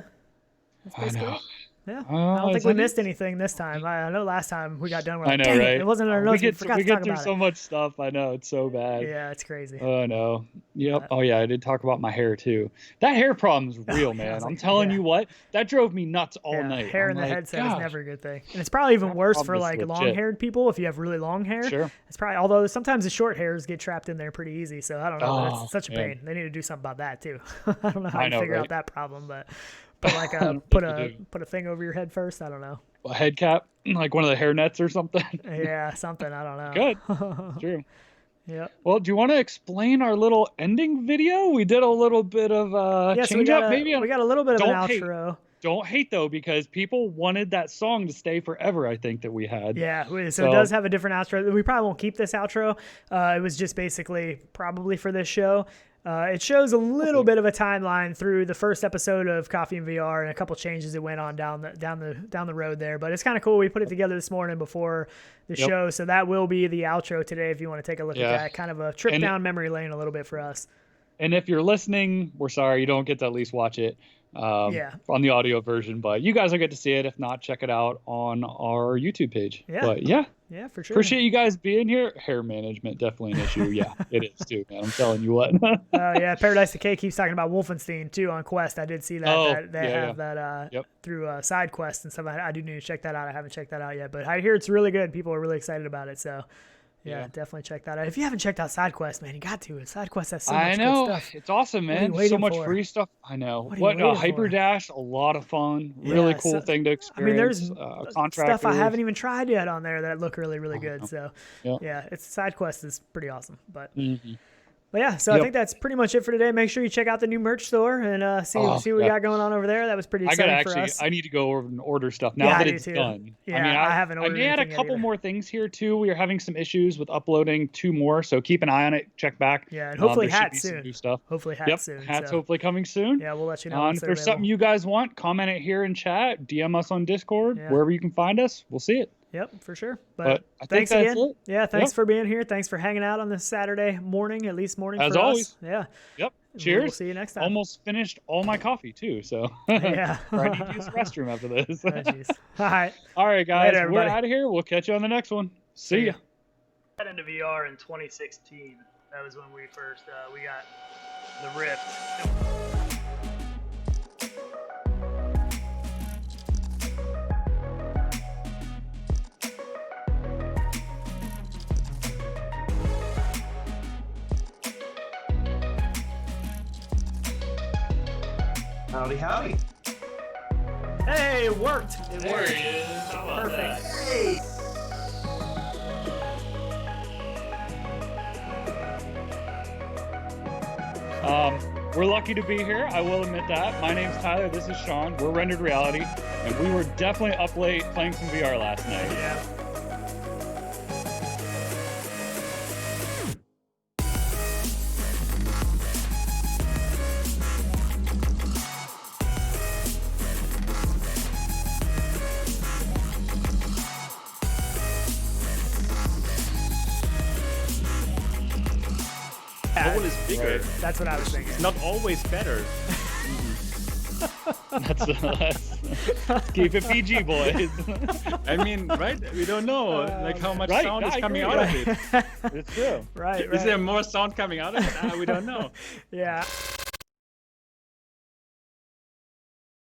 Yeah, I don't think we missed anything this time. I know last time we got done with. I know, right? It wasn't our notes. We get through so much stuff. I know it's so bad. Yeah, it's crazy. Oh no. Yep. Oh yeah, I did talk about my hair too. That hair problem's real, man. I'm telling you what, that drove me nuts all night. Hair in the headset is never a good thing, and it's probably even worse for like long-haired people. If you have really long hair, it's probably. Although sometimes the short hairs get trapped in there pretty easy, so I don't know. It's such a pain. They need to do something about that too. I don't know how to figure out that problem, but. But like put a thing over your head first. I don't know. A head cap, like one of the hair nets or something. Yeah, something. I don't know. Good. True. Yeah. Well, do you want to explain our little ending video? We did a little bit of change up. Maybe we got a little bit of an outro. Don't hate though, because people wanted that song to stay forever. I think that we had. Yeah, so it does have a different outro. We probably won't keep this outro. It was just basically probably for this show. It shows a little bit of a timeline through the first episode of Coffee and VR and a couple changes that went on down the road there. But it's kind of cool. We put it together this morning before the show, so that will be the outro today. If you want to take a look at that, kind of a trip down memory lane a little bit for us. And if you're listening, we're sorry you don't get to at least watch it on the audio version, but you guys will get to see it. If not, check it out on our YouTube page. But yeah, for sure. Appreciate you guys being here. Hair management, definitely an issue. Yeah, it is too, man. I'm telling you what. Yeah, Paradise Decay keeps talking about Wolfenstein too on Quest. I did see that. They have that through side quests and stuff. I do need to check that out. I haven't checked that out yet, but I hear it's really good. People are really excited about it. So yeah, definitely check that out. If you haven't checked out SideQuest, man, you got to. SideQuest has so much good stuff. It's awesome, man. So much free stuff. I know. What Hyperdash, a lot of fun. Really cool thing to experience. I mean, there's stuff I haven't even tried yet on there that look really, really good. So it's SideQuest is pretty awesome. But but yeah, so I think that's pretty much it for today. Make sure you check out the new merch store and see what we got going on over there. That was pretty exciting for us. I need to go over and order stuff now that it's done. Yeah, I haven't ordered anything. I may add a couple more things here too. We are having some issues with uploading 2 more, so keep an eye on it. Check back. Yeah, and hopefully hats soon. New stuff. Hopefully hats soon. Hats hopefully coming soon. Yeah, we'll let you know. If there's something you guys want, comment it here in chat, DM us on Discord, wherever you can find us. We'll see it. Yep, for sure. But thanks again. Yeah, thanks for being here. Thanks for hanging out on this Saturday morning, at least morning as for always. Us. Yeah. Yep. Cheers. We'll see you next time. Almost finished all my coffee too, so yeah. I need to use the restroom after this. All right, guys. Later, we're out of here. We'll catch you on the next one. See ya. Got into VR in 2016. That was when we first we got the Rift. Howdy, howdy. Hey, it worked. There he is. How about Perfect. that? Hey. We're lucky to be here. I will admit that. My name's Tyler. This is Sean. We're Rendered Reality, and we were definitely up late playing some VR last night. Yeah. Goal is bigger. That's what I was thinking. It's not always better. Let's keep it PG, boys. I mean, right? We don't know like how much sound is coming out of it. It's true. Right. Is there more sound coming out of it? We don't know. Yeah.